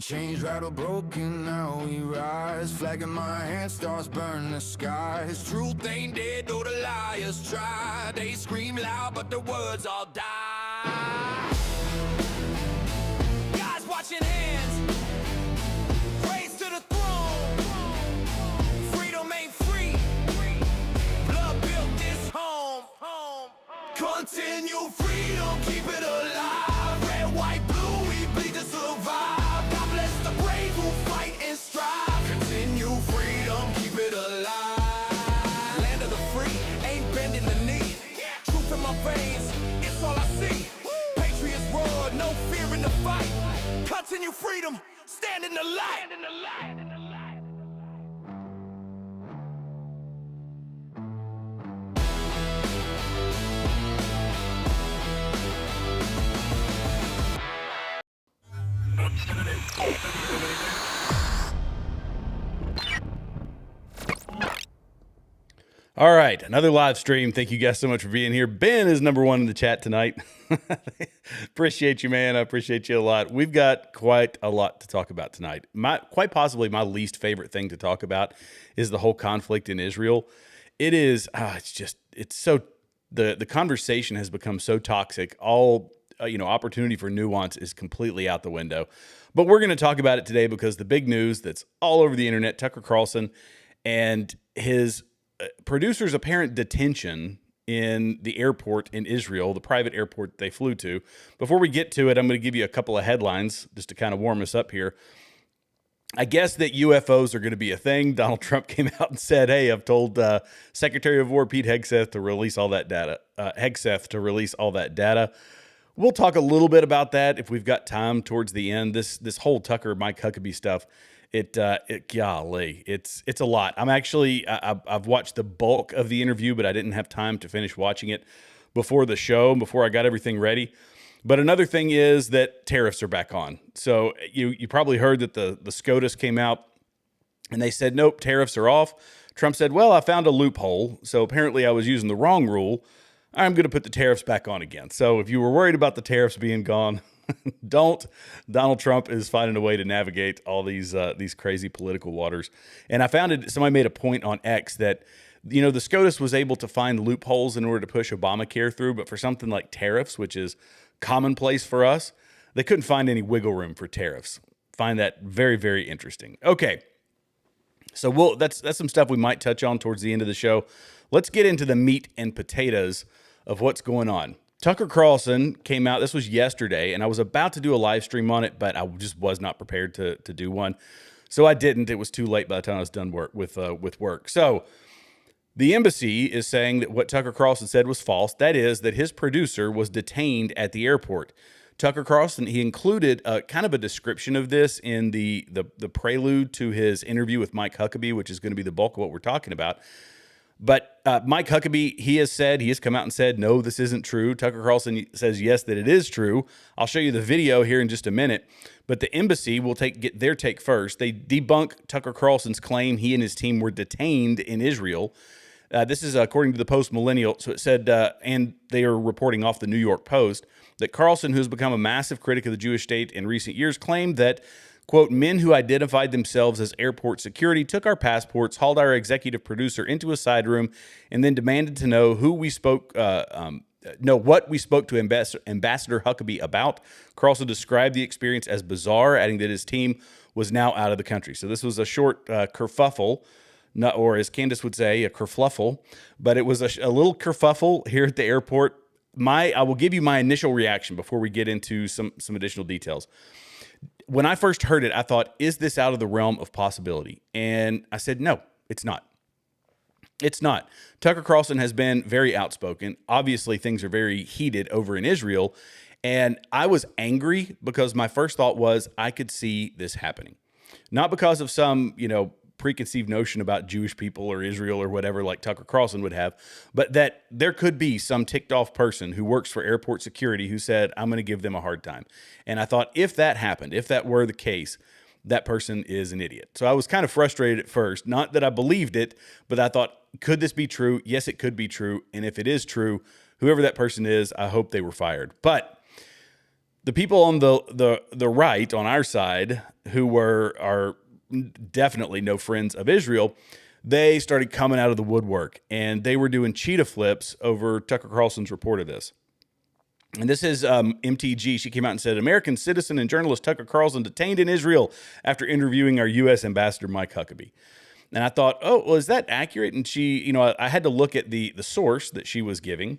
Chains rattle broken, now we rise. Flag in my hand, stars burn the skies. Truth ain't dead, though the liars try. They scream loud, but the words all die. Guys watching hands, praise to the throne. Freedom ain't free, blood built this home. Continue freedom, keep it alive. Red, white, blue, we bleed to survive. God bless the brave who fight and strive. Continue freedom, keep it alive. Land of the free, ain't bending the knee. Truth in my veins, it's all I see. Patriots roar, no fear in the fight. Continue freedom, stand in the light. All right, another live stream. Thank you guys so much for being here. Ben is number one in the chat tonight. Appreciate you, man. I appreciate you a lot. We've got quite a lot to talk about tonight. Quite possibly my least favorite thing to talk about is the whole conflict in Israel. It is, it's so, the conversation has become so toxic. All, opportunity for nuance is completely out the window. But we're going to talk about it today because the big news that's all over the internet, Tucker Carlson and his producer's apparent detention in the airport in Israel, the private airport they flew to. Before we get to it, I'm going to give you a couple of headlines just to kind of warm us up here. I guess that UFOs are going to be a thing. Donald Trump came out and said, hey, I've told Secretary of War Pete Hegseth to release all that data. We'll talk a little bit about that if we've got time towards the end. This whole Tucker Mike Huckabee stuff, golly, it's a lot. I've watched the bulk of the interview, but I didn't have time to finish watching it before the show, before I got everything ready. But another thing is that tariffs are back on. So you probably heard that the SCOTUS came out and they said, nope, tariffs are off. Trump said, well, I found a loophole. So apparently I was using the wrong rule. I'm going to put the tariffs back on again. So if you were worried about the tariffs being gone, don't. Donald Trump is finding a way to navigate all these crazy political waters. And I found somebody made a point on X that, the SCOTUS was able to find loopholes in order to push Obamacare through, but for something like tariffs, which is commonplace for us, they couldn't find any wiggle room for tariffs. Find that very, very interesting. Okay. So that's some stuff we might touch on towards the end of the show. Let's get into the meat and potatoes of what's going on. Tucker Carlson came out, this was yesterday, and I was about to do a live stream on it, but I just was not prepared to do one. So I didn't. It was too late by the time I was done with work. So the embassy is saying that what Tucker Carlson said was false. That is, that his producer was detained at the airport. Tucker Carlson, he included kind of a description of this in the prelude to his interview with Mike Huckabee, which is going to be the bulk of what we're talking about. But Mike Huckabee, he has come out and said, no, this isn't true. Tucker Carlson says, yes, that it is true. I'll show you the video here in just a minute. But the embassy will get their take first. They debunk Tucker Carlson's claim he and his team were detained in Israel. This is according to the Post Millennial. So it said, and they are reporting off the New York Post, that Carlson, who's become a massive critic of the Jewish state in recent years, claimed that, quote, men who identified themselves as airport security took our passports, hauled our executive producer into a side room, and then demanded to know what we spoke to Ambassador Huckabee about. Carlson described the experience as bizarre, adding that his team was now out of the country. So this was a short kerfuffle, or as Candace would say, a kerfluffle, but it was a little kerfuffle here at the airport. I will give you my initial reaction before we get into some additional details. When I first heard it, I thought, is this out of the realm of possibility? And I said, no, it's not. It's not. Tucker Carlson has been very outspoken. Obviously, things are very heated over in Israel. And I was angry because my first thought was I could see this happening. Not because of some, preconceived notion about Jewish people or Israel or whatever like Tucker Carlson would have, but that there could be some ticked off person who works for airport security who said, I'm going to give them a hard time. And I thought if that happened, if that were the case, that person is an idiot. So I was kind of frustrated at first, not that I believed it, but I thought, could this be true? Yes, it could be true. And if it is true, whoever that person is, I hope they were fired. But The people on the right on our side, who are definitely no friends of Israel, they started coming out of the woodwork, and they were doing cheetah flips over Tucker Carlson's report of this. And this is MTG. She came out and said, American citizen and journalist Tucker Carlson detained in Israel after interviewing our U.S. ambassador, Mike Huckabee. And I thought, oh, well, is that accurate? And she, I had to look at the source that she was giving.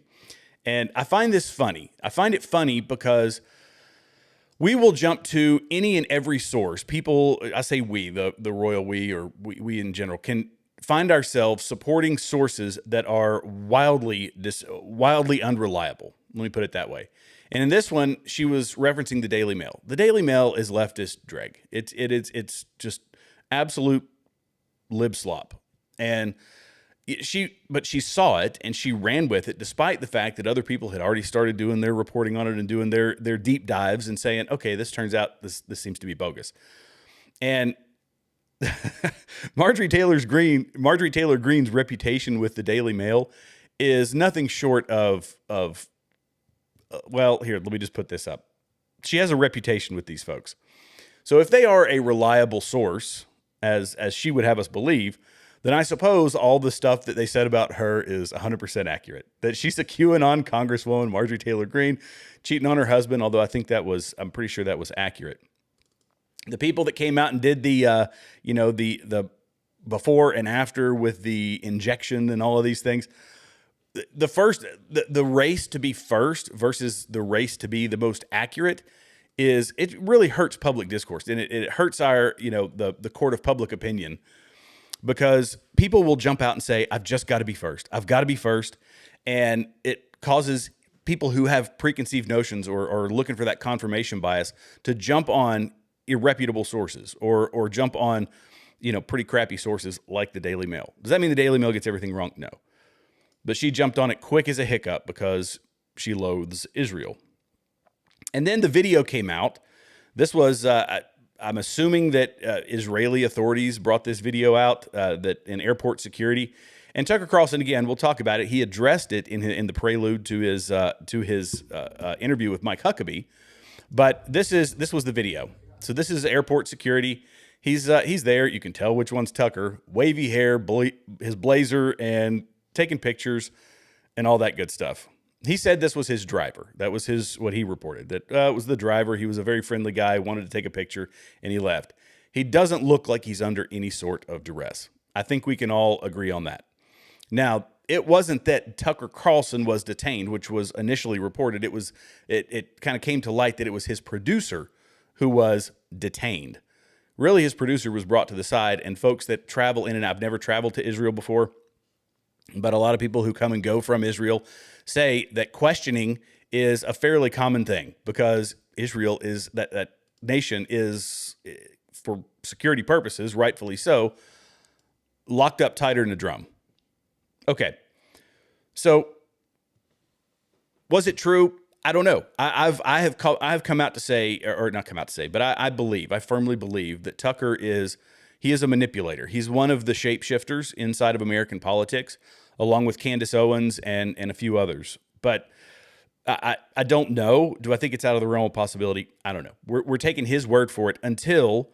And I find this funny. I find it funny because we will jump to any and every source. People, I say we, the royal we, or we in general, can find ourselves supporting sources that are wildly unreliable. Let me put it that way. And in this one, she was referencing the Daily Mail. The Daily Mail is leftist dreg. It's just absolute lib slop. And she saw it and she ran with it, despite the fact that other people had already started doing their reporting on it and doing their deep dives and saying, okay, this turns out this seems to be bogus. And Marjorie Taylor Greene's reputation with the Daily Mail is nothing short of well, here, let me just put this up. She has a reputation with these folks. So if they are a reliable source, as she would have us believe, then I suppose all the stuff that they said about her is 100% accurate. That she's a QAnon Congresswoman, Marjorie Taylor Greene, cheating on her husband, although I'm pretty sure that was accurate. The people that came out and did the before and after with the injection and all of these things, the race to be first versus the race to be the most accurate it really hurts public discourse, and it hurts our, the court of public opinion, because people will jump out and say, I've just got to be first. I've got to be first. And it causes people who have preconceived notions or looking for that confirmation bias to jump on irreputable sources or jump on, pretty crappy sources like the Daily Mail. Does that mean the Daily Mail gets everything wrong? No. But she jumped on it quick as a hiccup because she loathes Israel. And then the video came out. This was, I'm assuming that Israeli authorities brought this video out, that in airport security. And Tucker Carlson, again, we'll talk about it. He addressed it in the prelude to his interview with Mike Huckabee. But this was the video. So this is airport security. He's there. You can tell which one's Tucker. Wavy hair, his blazer, and taking pictures and all that good stuff. He said this was his driver. That was what he reported. That it was the driver. He was a very friendly guy, wanted to take a picture, and he left. He doesn't look like he's under any sort of duress. I think we can all agree on that. Now, it wasn't that Tucker Carlson was detained, which was initially reported. It kind of came to light that it was his producer who was detained. Really, his producer was brought to the side, and folks that travel in and out, I've never traveled to Israel before, but a lot of people who come and go from Israel say that questioning is a fairly common thing, because Israel is that nation is, for security purposes, rightfully so, locked up tighter than a drum. Okay. So was it true? I don't know. I have come out to say, or not come out to say, but I firmly believe that Tucker is a manipulator. He's one of the shapeshifters inside of American politics, along with Candace Owens and a few others. But I don't know. Do I think it's out of the realm of possibility? I don't know. We're taking his word for it until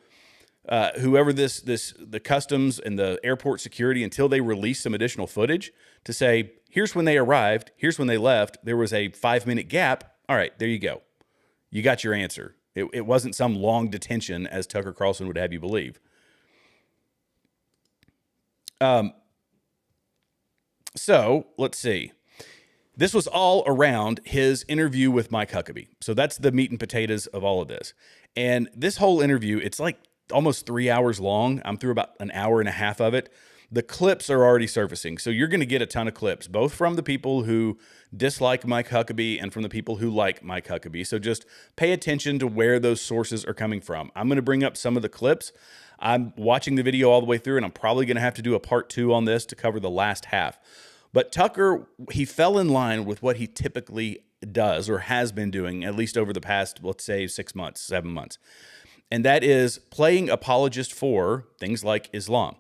whoever the customs and the airport security, until they release some additional footage to say, here's when they arrived, here's when they left. There was a 5-minute gap. All right, there you go. You got your answer. It wasn't some long detention, as Tucker Carlson would have you believe. So let's see. This was all around his interview with Mike Huckabee. So that's the meat and potatoes of all of this. And this whole interview, it's like almost 3 hours long. I'm through about an hour and a half of it. The clips are already surfacing. So you're going to get a ton of clips, both from the people who dislike Mike Huckabee and from the people who like Mike Huckabee. So just pay attention to where those sources are coming from. I'm going to bring up some of the clips. I'm watching the video all the way through, and I'm probably going to have to do a part 2 on this to cover the last half. But Tucker, he fell in line with what he typically does or has been doing, at least over the past, let's say, 6 months, 7 months. And that is playing apologist for things like Islam,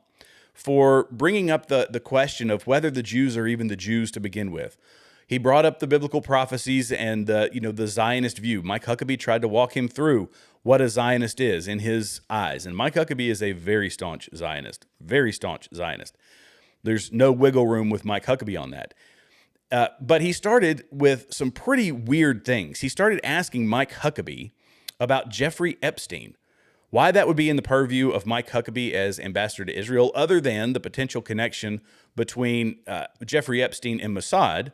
for bringing up the question of whether the Jews are even the Jews to begin with. He brought up the biblical prophecies and the Zionist view. Mike Huckabee tried to walk him through what a Zionist is in his eyes. And Mike Huckabee is a very staunch Zionist. There's no wiggle room with Mike Huckabee on that. But he started with some pretty weird things. He started asking Mike Huckabee about Jeffrey Epstein, why that would be in the purview of Mike Huckabee as ambassador to Israel, other than the potential connection between Jeffrey Epstein and Mossad.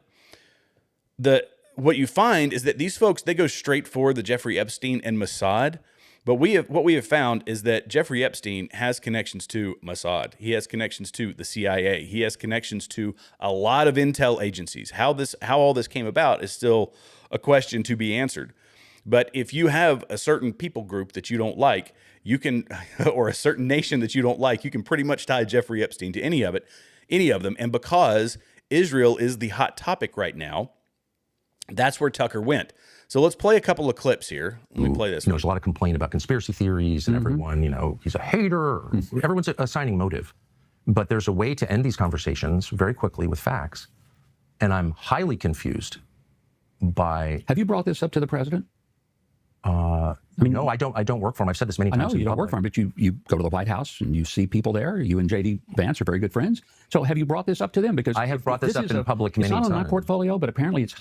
What you find is that these folks, they go straight for the Jeffrey Epstein and Mossad. But what we have found is that Jeffrey Epstein has connections to Mossad. He has connections to the CIA. He has connections to a lot of intel agencies. How all this came about is still a question to be answered. But if you have a certain people group that you don't like, you can, or a certain nation that you don't like, you can pretty much tie Jeffrey Epstein to any of them. And because Israel is the hot topic right now, that's where Tucker went. So let's play a couple of clips here. Let me play this. There's a lot of complaint about conspiracy theories and everyone, he's a hater. Everyone's assigning motive. But there's a way to end these conversations very quickly with facts. And I'm highly confused by... Have you brought this up to the president? No, I don't work for him. I've said this many times. I know you don't work for him, but you go to the White House and you see people there. You and J.D. Vance are very good friends. So have you brought this up to them? Because I have brought this up in public many times. It's not on my portfolio, but apparently it's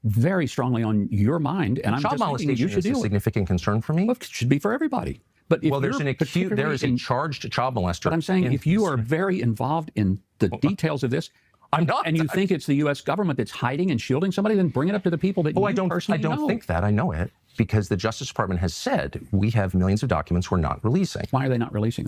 very strongly on your mind. And I'm child just thinking you should deal is a significant concern for me. Well, it should be for everybody. But if there is a charged child molester. But I'm saying if you are very involved in the details of this, I'm not. And you think it's the U.S. government that's hiding and shielding somebody, then bring it up to the people that you personally know. I don't think that. I know it because the Justice Department has said we have millions of documents we're not releasing. Why are they not releasing?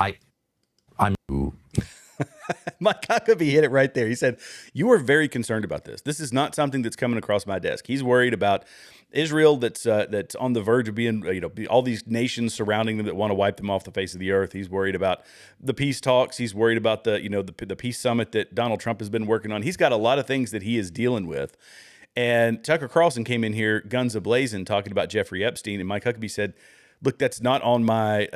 Mike Huckabee hit it right there. He said, you are very concerned about this. This is not something that's coming across my desk. He's worried about Israel that's on the verge of being, all these nations surrounding them that want to wipe them off the face of the earth. He's worried about the peace talks. He's worried about the peace summit that Donald Trump has been working on. He's got a lot of things that he is dealing with. And Tucker Carlson came in here guns a-blazing talking about Jeffrey Epstein. And Mike Huckabee said, look, that's not on my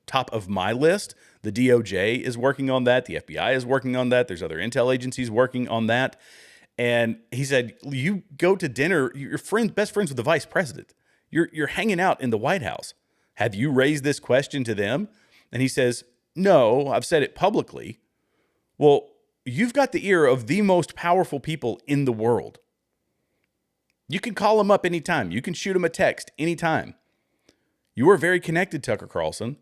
top of my list. The DOJ is working on that. The FBI is working on that. There's other intel agencies working on that. And he said, you go to dinner, you're best friends with the vice president. You're hanging out in the White House. Have you raised this question to them? And he says, no, I've said it publicly. Well, you've got the ear of the most powerful people in the world. You can call them up anytime. You can shoot them a text anytime. You are very connected, Tucker Carlson.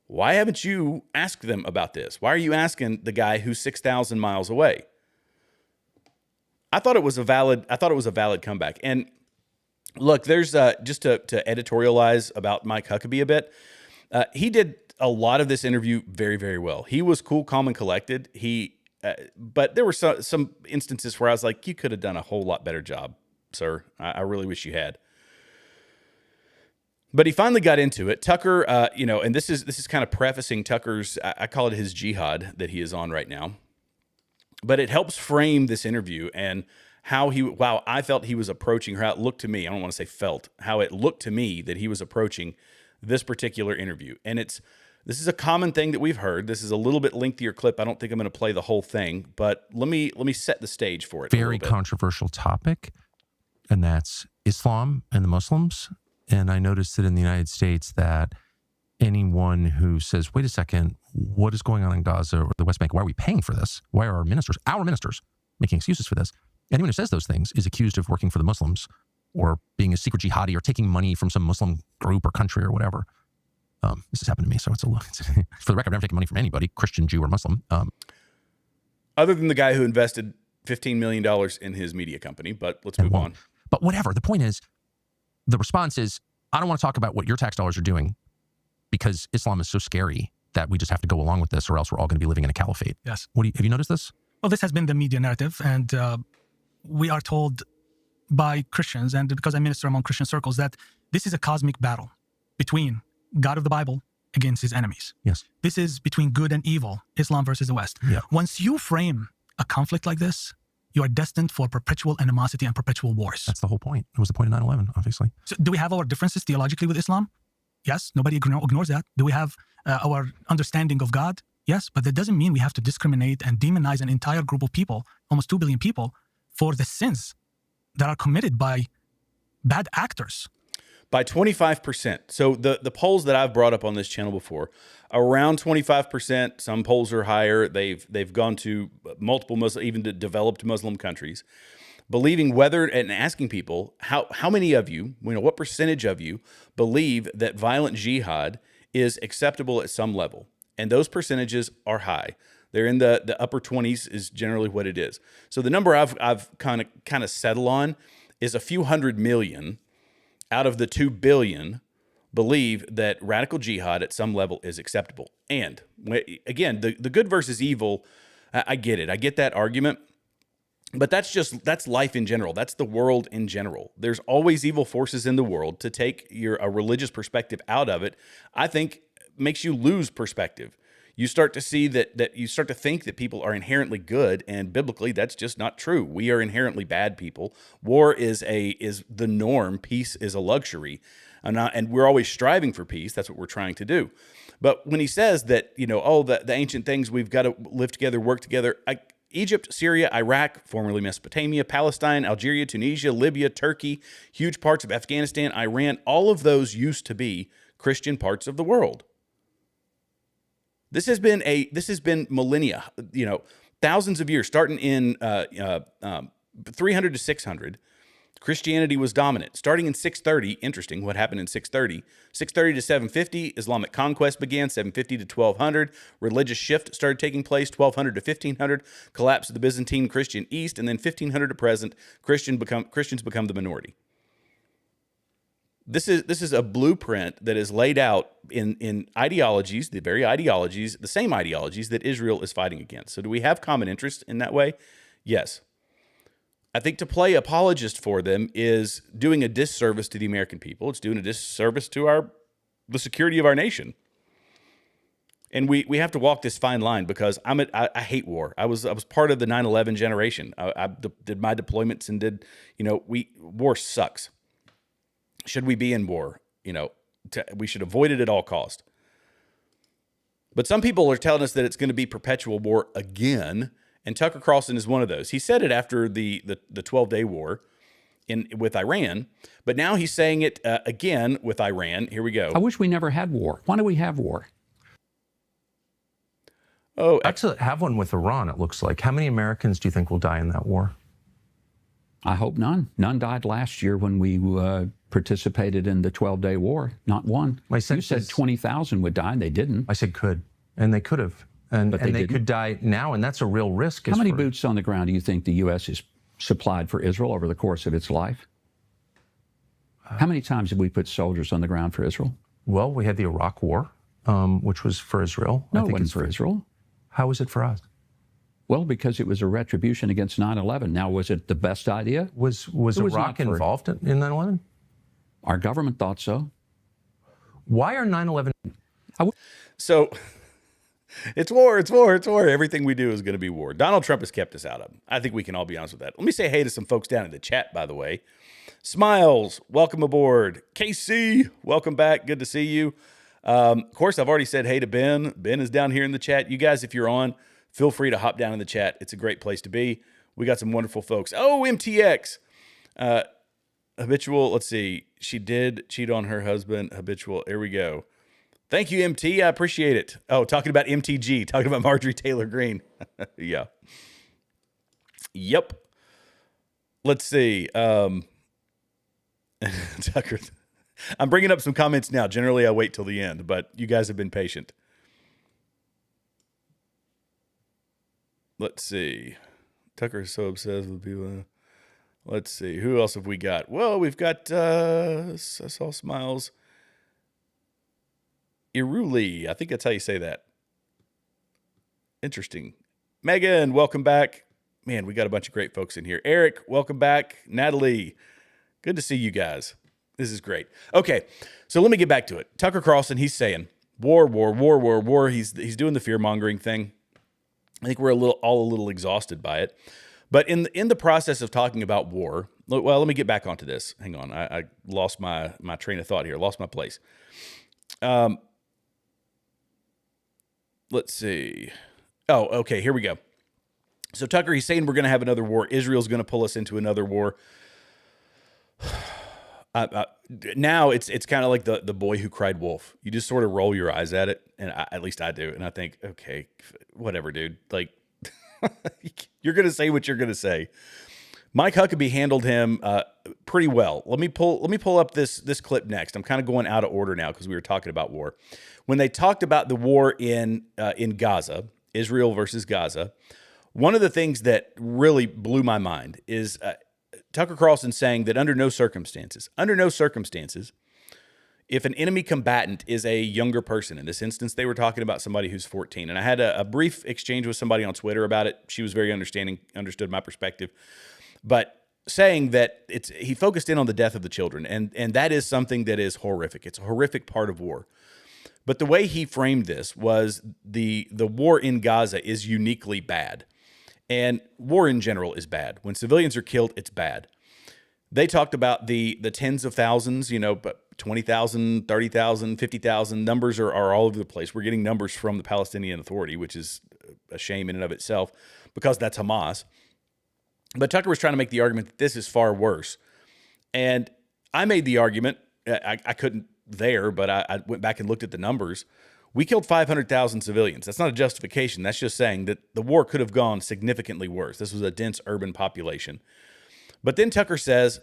Why haven't you asked them about this? Why are you asking the guy who's 6,000 miles away? I thought it was a valid comeback. And look, there's just to editorialize about Mike Huckabee a bit. He did a lot of this interview very, very well. He was cool, calm, and collected. But there were some instances where I was like, you could have done a whole lot better job, sir. I really wish you had. But he finally got into it. Tucker, and this is kind of prefacing Tucker's, I call it his jihad that he is on right now. But it helps frame this interview and how I felt he was approaching, or how it looked to me. I don't want to say felt, how it looked to me that he was approaching this particular interview. And this is a common thing that we've heard. This is a little bit lengthier clip. I don't think I'm going to play the whole thing, but let me set the stage for it. Very controversial topic, and that's Islam and the Muslims. And I noticed that in the United States that anyone who says, wait a second, what is going on in Gaza or the West Bank? Why are we paying for this? Why are our ministers, making excuses for this? Anyone who says those things is accused of working for the Muslims or being a secret jihadi or taking money from some Muslim group or country or whatever. This has happened to me, so it's for the record, I've never taken money from anybody, Christian, Jew, or Muslim. Other than the guy who invested $15 million in his media company, but let's move on. But whatever, the point is, the response is, I don't want to talk about what your tax dollars are doing because Islam is so scary that we just have to go along with this or else we're all going to be living in a caliphate. Yes. Have you noticed this? Well, this has been the media narrative, and we are told by Christians, and because I minister among Christian circles, that this is a cosmic battle between God of the Bible against his enemies. Yes. This is between good and evil, Islam versus the West. Yeah. Once you frame a conflict like this, you are destined for perpetual animosity and perpetual wars. That's the whole point. It was the point of 9/11, obviously. So do we have our differences theologically with Islam? Yes, nobody ignores that. Do we have our understanding of God? Yes, but that doesn't mean we have to discriminate and demonize an entire group of people, almost 2 billion people, for the sins that are committed by bad actors. By 25%. So the polls that I've brought up on this channel before, around 25%. Some polls are higher. They've gone to multiple Muslim, even to developed Muslim countries, believing whether and asking people how many of you, what percentage of you believe that violent jihad is acceptable at some level, and those percentages are high. They're in the upper 20s is generally what it is. So the number I've kind of settled on is a few hundred million out of the 2 billion believe that radical jihad at some level is acceptable. And again, the good versus evil, I get it. I get that argument. But that's life in general. That's the world in general. There's always evil forces in the world. To take a religious perspective out of it, I think makes you lose perspective. You start to see that you start to think that people are inherently good, and biblically that's just not true. We are inherently bad people. War is the norm. Peace is a luxury, and we're always striving for peace. That's what we're trying to do. But when he says that, the ancient things, we've got to live together, work together. Egypt, Syria, Iraq, formerly Mesopotamia, Palestine, Algeria, Tunisia, Libya, Turkey, huge parts of Afghanistan, Iran, all of those used to be Christian parts of the world. This has been millennia, thousands of years, starting in 300 to 600. Christianity was dominant. Starting in 630, interesting what happened in 630. 630 to 750, Islamic conquest began. 750 to 1200, religious shift started taking place. 1200 to 1500, collapse of the Byzantine Christian East, and then 1500 to present, Christians become the minority. This is a blueprint that is laid out in ideologies, the same ideologies that Israel is fighting against. So do we have common interest in that way? Yes. I think to play apologist for them is doing a disservice to the American people. It's doing a disservice to the security of our nation. And we have to walk this fine line, because I hate war. I was part of the 9/11 generation. I did my deployments and war sucks. Should we be in war? We should avoid it at all cost. But some people are telling us that it's going to be perpetual war again, and Tucker Carlson is one of those. He said it after the 12-day war with Iran, but now he's saying it again with Iran. Here we go. I wish we never had war. Why do we have war? Oh, actually, have one with Iran, it looks like. How many Americans do you think will die in that war? I hope none. None died last year when we participated in the 12-day war. Not one. My You sense said is- 20,000 would die, and they didn't. I said could, and they could have. And But they they didn't. could die now, and that's a real risk. How many boots on the ground do you think the U.S. has supplied for Israel over the course of its life? How many times have we put soldiers on the ground for Israel? Well, we had the Iraq War, which was for Israel. No, I it think wasn't it's for Israel. How was it for us? Well, because it was a retribution against 9/11. Now, was it the best idea? Was It was Iraq not for- involved in 9/11? Our government thought so. Why are 9/11? So it's war, it's war, it's war. Everything we do is going to be war. Donald Trump has kept us out of them. I think we can all be honest with that. Let me say hey to some folks down in the chat, by the way. Smiles, welcome aboard. KC, welcome back. Good to see you. Of course, I've already said hey to Ben. Ben is down here in the chat. You guys, if you're on, feel free to hop down in the chat. It's a great place to be. We got some wonderful folks. Oh, MTX. Habitual, let's see. She did cheat on her husband. Habitual. Here we go. Thank you, MT. I appreciate it. Oh, talking about MTG. Talking about Marjorie Taylor Greene. Yeah. Yep. Let's see. Tucker. I'm bringing up some comments now. Generally, I wait till the end, but you guys have been patient. Let's see. Tucker is so obsessed with people. Let's see. Who else have we got? Well, we've got, I saw Smiles. Iruli. I think that's how you say that. Interesting. Megan, welcome back. Man, we got a bunch of great folks in here. Eric, welcome back. Natalie, good to see you guys. This is great. Okay, so let me get back to it. Tucker Carlson, he's saying war, war, war, war, war. He's doing the fear-mongering thing. I think we're all a little exhausted by it. But in the process of talking about war, well, let me get back onto this. Hang on, I lost my train of thought here. Lost my place. let's see. Oh, okay, here we go. So Tucker, he's saying we're going to have another war. Israel's going to pull us into another war. Now it's kind of like the boy who cried wolf. You just sort of roll your eyes at it, and at least I do, and I think, okay, whatever, dude. Like, you're going to say what you're going to say. Mike Huckabee handled him pretty well. Let me pull up this clip next. I'm kind of going out of order now because we were talking about war. When they talked about the war in Gaza, Israel versus Gaza, one of the things that really blew my mind is Tucker Carlson saying that under no circumstances, if an enemy combatant is a younger person, in this instance, they were talking about somebody who's 14. And I had a brief exchange with somebody on Twitter about it. She was very understanding, understood my perspective. But saying that he focused in on the death of the children, and that is something that is horrific. It's a horrific part of war. But the way he framed this was the war in Gaza is uniquely bad. And war in general is bad. When civilians are killed, it's bad. They talked about the tens of thousands, but 20,000, 30,000, 50,000. Numbers are all over the place. We're getting numbers from the Palestinian Authority, which is a shame in and of itself because that's Hamas. But Tucker was trying to make the argument that this is far worse. And I made the argument, I couldn't there, but I went back and looked at the numbers. We killed 500,000 civilians. That's not a justification. That's just saying that the war could have gone significantly worse. This was a dense urban population. But then Tucker says,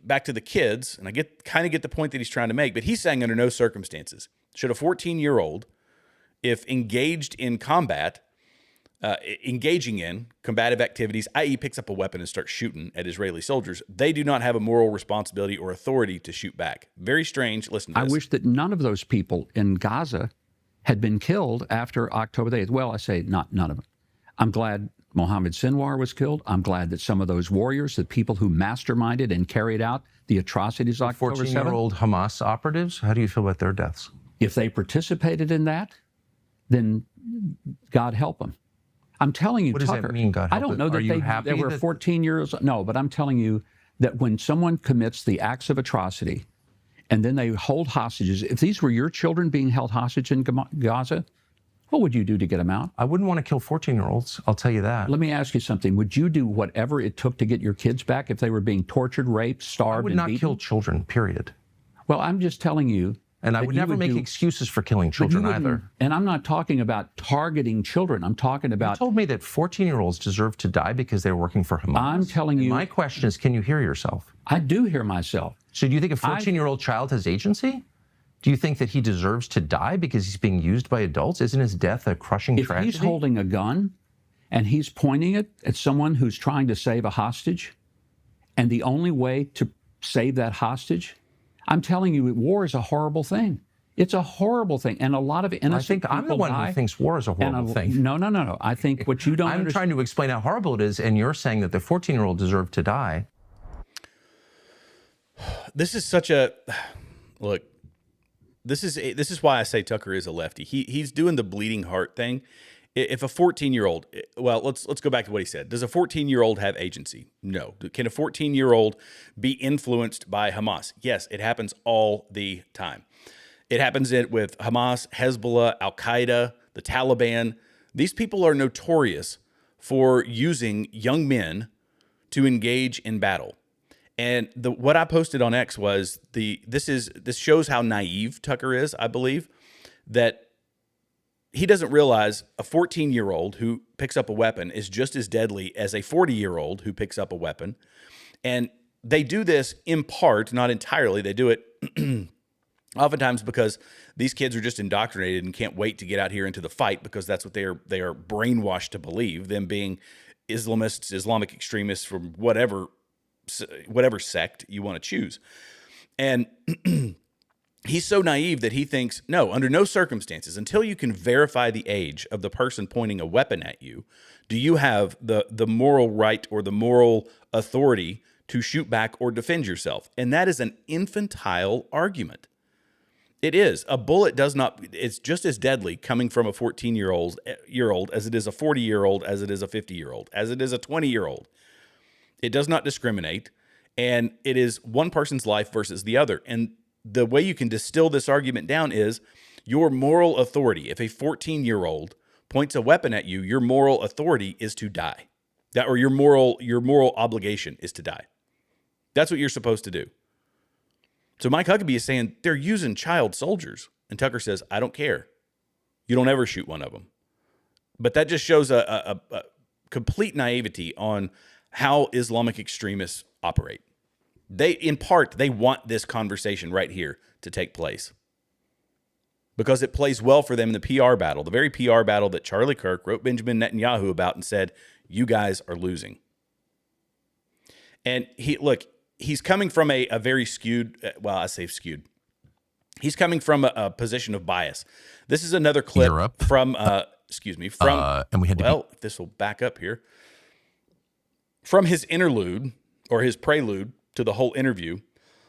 back to the kids, and I kind of get the point that he's trying to make, but he's saying under no circumstances should a 14-year-old, if engaged in combat, engaging in combative activities, i.e. picks up a weapon and starts shooting at Israeli soldiers, they do not have a moral responsibility or authority to shoot back. Very strange. Listen to this. I wish that none of those people in Gaza had been killed after October the 8th. Well, I say not none of them. I'm glad Mohammed Sinwar was killed. I'm glad that some of those warriors, the people who masterminded and carried out the atrocities of October 7th. 14-year-old Hamas operatives, how do you feel about their deaths? If they participated in that, then God help them. I'm telling you, what does Tucker, that mean, God help I don't it? know that they were 14 years. No, but I'm telling you that when someone commits the acts of atrocity and then they hold hostages, if these were your children being held hostage in Gaza, what would you do to get them out? I wouldn't want to kill 14-year-olds. I'll tell you that. Let me ask you something. Would you do whatever it took to get your kids back if they were being tortured, raped, starved, I would and not beaten? kill children, period. Well, I'm just telling you. And I would never make excuses for killing children either. And I'm not talking about targeting children. I'm talking about... You told me that 14-year-olds deserve to die because they were working for Hamas. I'm telling you... My question is, can you hear yourself? I do hear myself. So do you think a 14-year-old child has agency? Do you think that he deserves to die because he's being used by adults? Isn't his death a crushing tragedy? If he's holding a gun and he's pointing it at someone who's trying to save a hostage, and the only way to save that hostage... I'm telling you, war is a horrible thing. It's a horrible thing. And a lot of innocent people I'm the one who thinks war is a horrible thing. No. I think what you don't I'm trying to explain how horrible it is, and you're saying that the 14-year-old deserved to die. This is such a... Look, this is why I say Tucker is a lefty. He's doing the bleeding heart thing. If a 14-year-old, well, let's go back to what he said. Does a 14-year-old have agency? No. Can a 14-year-old be influenced by Hamas? Yes, it happens all the time. It happens with Hamas, Hezbollah, Al-Qaeda, the Taliban. These people are notorious for using young men to engage in battle. And what I posted on X was this shows how naive Tucker is, I believe, that he doesn't realize a 14-year-old who picks up a weapon is just as deadly as a 40-year-old who picks up a weapon. And they do this in part, not entirely. They do it oftentimes because these kids are just indoctrinated and can't wait to get out here into the fight because that's what they are brainwashed to believe, them being Islamists, Islamic extremists from whatever sect you want to choose. And he's so naive that he thinks, no, under no circumstances, until you can verify the age of the person pointing a weapon at you, do you have the moral right or the moral authority to shoot back or defend yourself. And that is an infantile argument. It is. A bullet does not, it's just as deadly coming from a 14-year-old as it is a 40-year-old, as it is a 50-year-old, as it is a 20-year-old. It does not discriminate, and it is one person's life versus the other. And the way you can distill this argument down is Your moral authority, if a 14-year-old points a weapon at you, your moral authority is to die. Or your moral obligation is to die. That's what you're supposed to do. So Mike Huckabee is saying they're using child soldiers. And Tucker says, I don't care. You don't ever shoot one of them. But that just shows a complete naivety on how Islamic extremists operate. In part, they want this conversation right here to take place because it plays well for them in the PR battle, the very PR battle that Charlie Kirk wrote Benjamin Netanyahu about and said, you guys are losing. And he's coming from a very skewed, well, I say skewed. He's coming from a position of bias. This is another clip Europe. from, and we had to this will back up here. From his interlude or his prelude to the whole interview,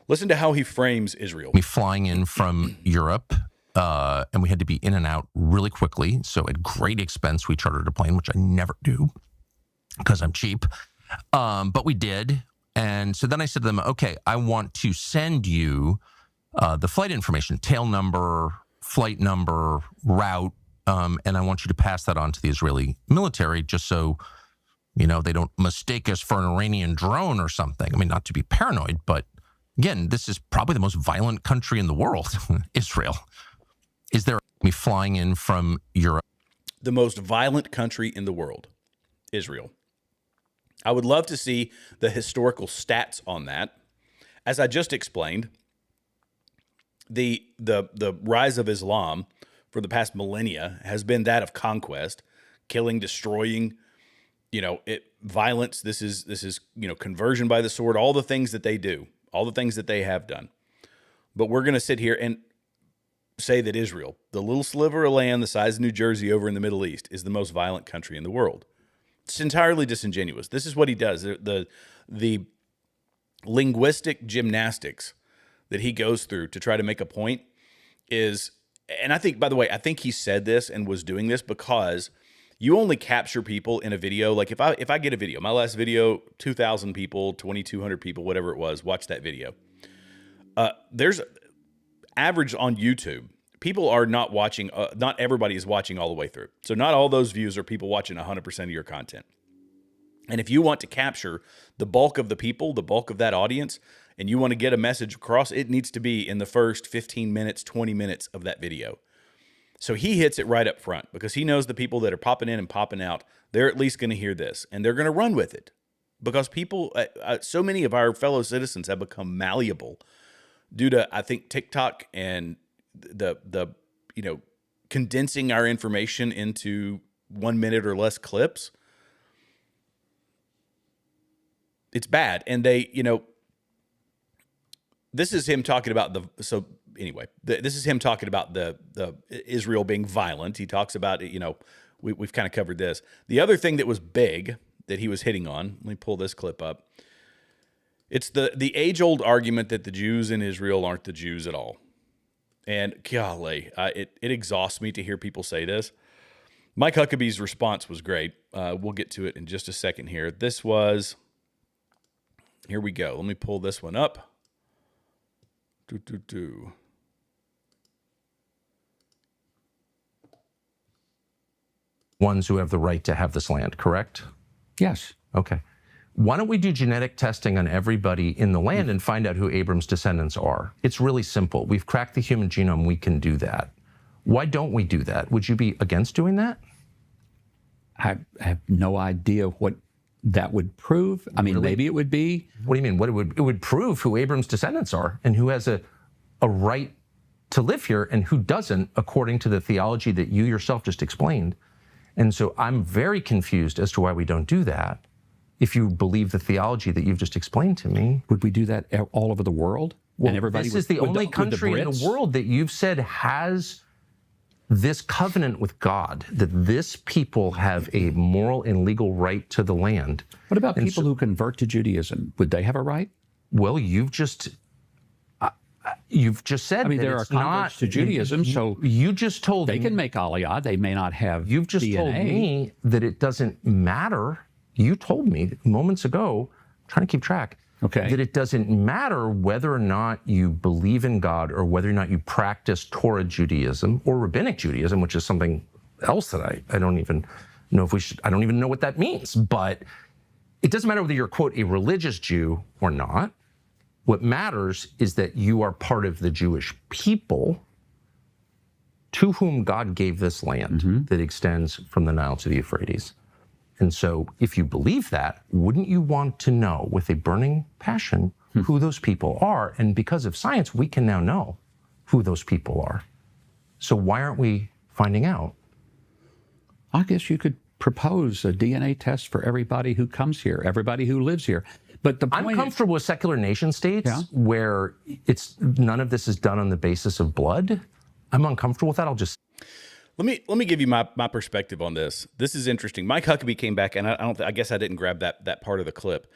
listen to how he frames Israel. We flying in from Europe, and we had to be in and out really quickly. So at great expense, we chartered a plane, which I never do because I'm cheap. But we did. And so then I said to them, okay, I want to send you the flight information, tail number, flight number, route, and I want you to pass that on to the Israeli military just so, they don't mistake us for an Iranian drone or something. I mean, not to be paranoid, but again, this is probably the most violent country in the world, Israel. Is there me flying in from Europe? The most violent country in the world, Israel. I would love to see the historical stats on that. As I just explained, the rise of Islam for the past millennia has been that of conquest, killing, destroying, violence. This is conversion by the sword, all the things that they do, all the things that they have done. But we're going to sit here and say that Israel, the little sliver of land the size of New Jersey over in the Middle East, is the most violent country in the world. It's entirely disingenuous. This is what he does. The linguistic gymnastics that he goes through to try to make a point is, and I think, by the way, I think he said this and was doing this because you only capture people in a video. Like if I get a video, my last video, 2,000 people, 2,200 people, whatever it was, watch that video. There's average on YouTube. People are not watching, not everybody is watching all the way through. So not all those views are people watching 100% of your content. And if you want to capture the bulk of the people, the bulk of that audience, and you want to get a message across, it needs to be in the first 15 minutes, 20 minutes of that video. So he hits it right up front because he knows the people that are popping in and popping out, they're at least going to hear this and they're going to run with it because people, so many of our fellow citizens have become malleable due to, I think, TikTok and the condensing our information into 1 minute or less clips. It's bad. And they, this is him talking about this is him talking about the Israel being violent. He talks about it, we've kind of covered this. The other thing that was big that he was hitting on, let me pull this clip up. It's the age-old argument that the Jews in Israel aren't the Jews at all. And golly, it exhausts me to hear people say this. Mike Huckabee's response was great. We'll get to it in just a second here. Here we go. Let me pull this one up. Ones who have the right to have this land, correct? Yes. Okay. Why don't we do genetic testing on everybody in the land and find out who Abram's descendants are? It's really simple. We've cracked the human genome. We can do that. Why don't we do that? Would you be against doing that? I have no idea what that would prove. I mean, maybe it would be. What do you mean? It would prove who Abram's descendants are and who has a right to live here and who doesn't, according to the theology that you yourself just explained. And so I'm very confused as to why we don't do that. If you believe the theology that you've just explained to me. Would we do that all over the world? Well, and everybody this is the only country in the world that you've said has this covenant with God, that this people have a moral and legal right to the land. What about people who convert to Judaism? Would they have a right? Well, you've just said. I mean, there are converts to Judaism, so you just told me they can make aliyah. They may not have. You've just DNA. told me that it doesn't matter. You told me moments ago, I'm trying to keep track, Okay. that it doesn't matter whether or not you believe in God or whether or not you practice Torah Judaism or Rabbinic Judaism, which is something else that I don't even know if we should, I don't even know what that means. But it doesn't matter whether you're, quote, a religious Jew or not. What matters is that you are part of the Jewish people to whom God gave this land that extends from the Nile to the Euphrates. And so if you believe that, wouldn't you want to know with a burning passion who those people are? And because of science, we can now know who those people are. So why aren't we finding out? I guess you could propose a DNA test for everybody who comes here, everybody who lives here. But the point I'm comfortable with secular nation states where it's none of this is done on the basis of blood. I'm uncomfortable with that. I'll just Let me give you my perspective on this. This is interesting. Mike Huckabee came back, and I guess I didn't grab that part of the clip.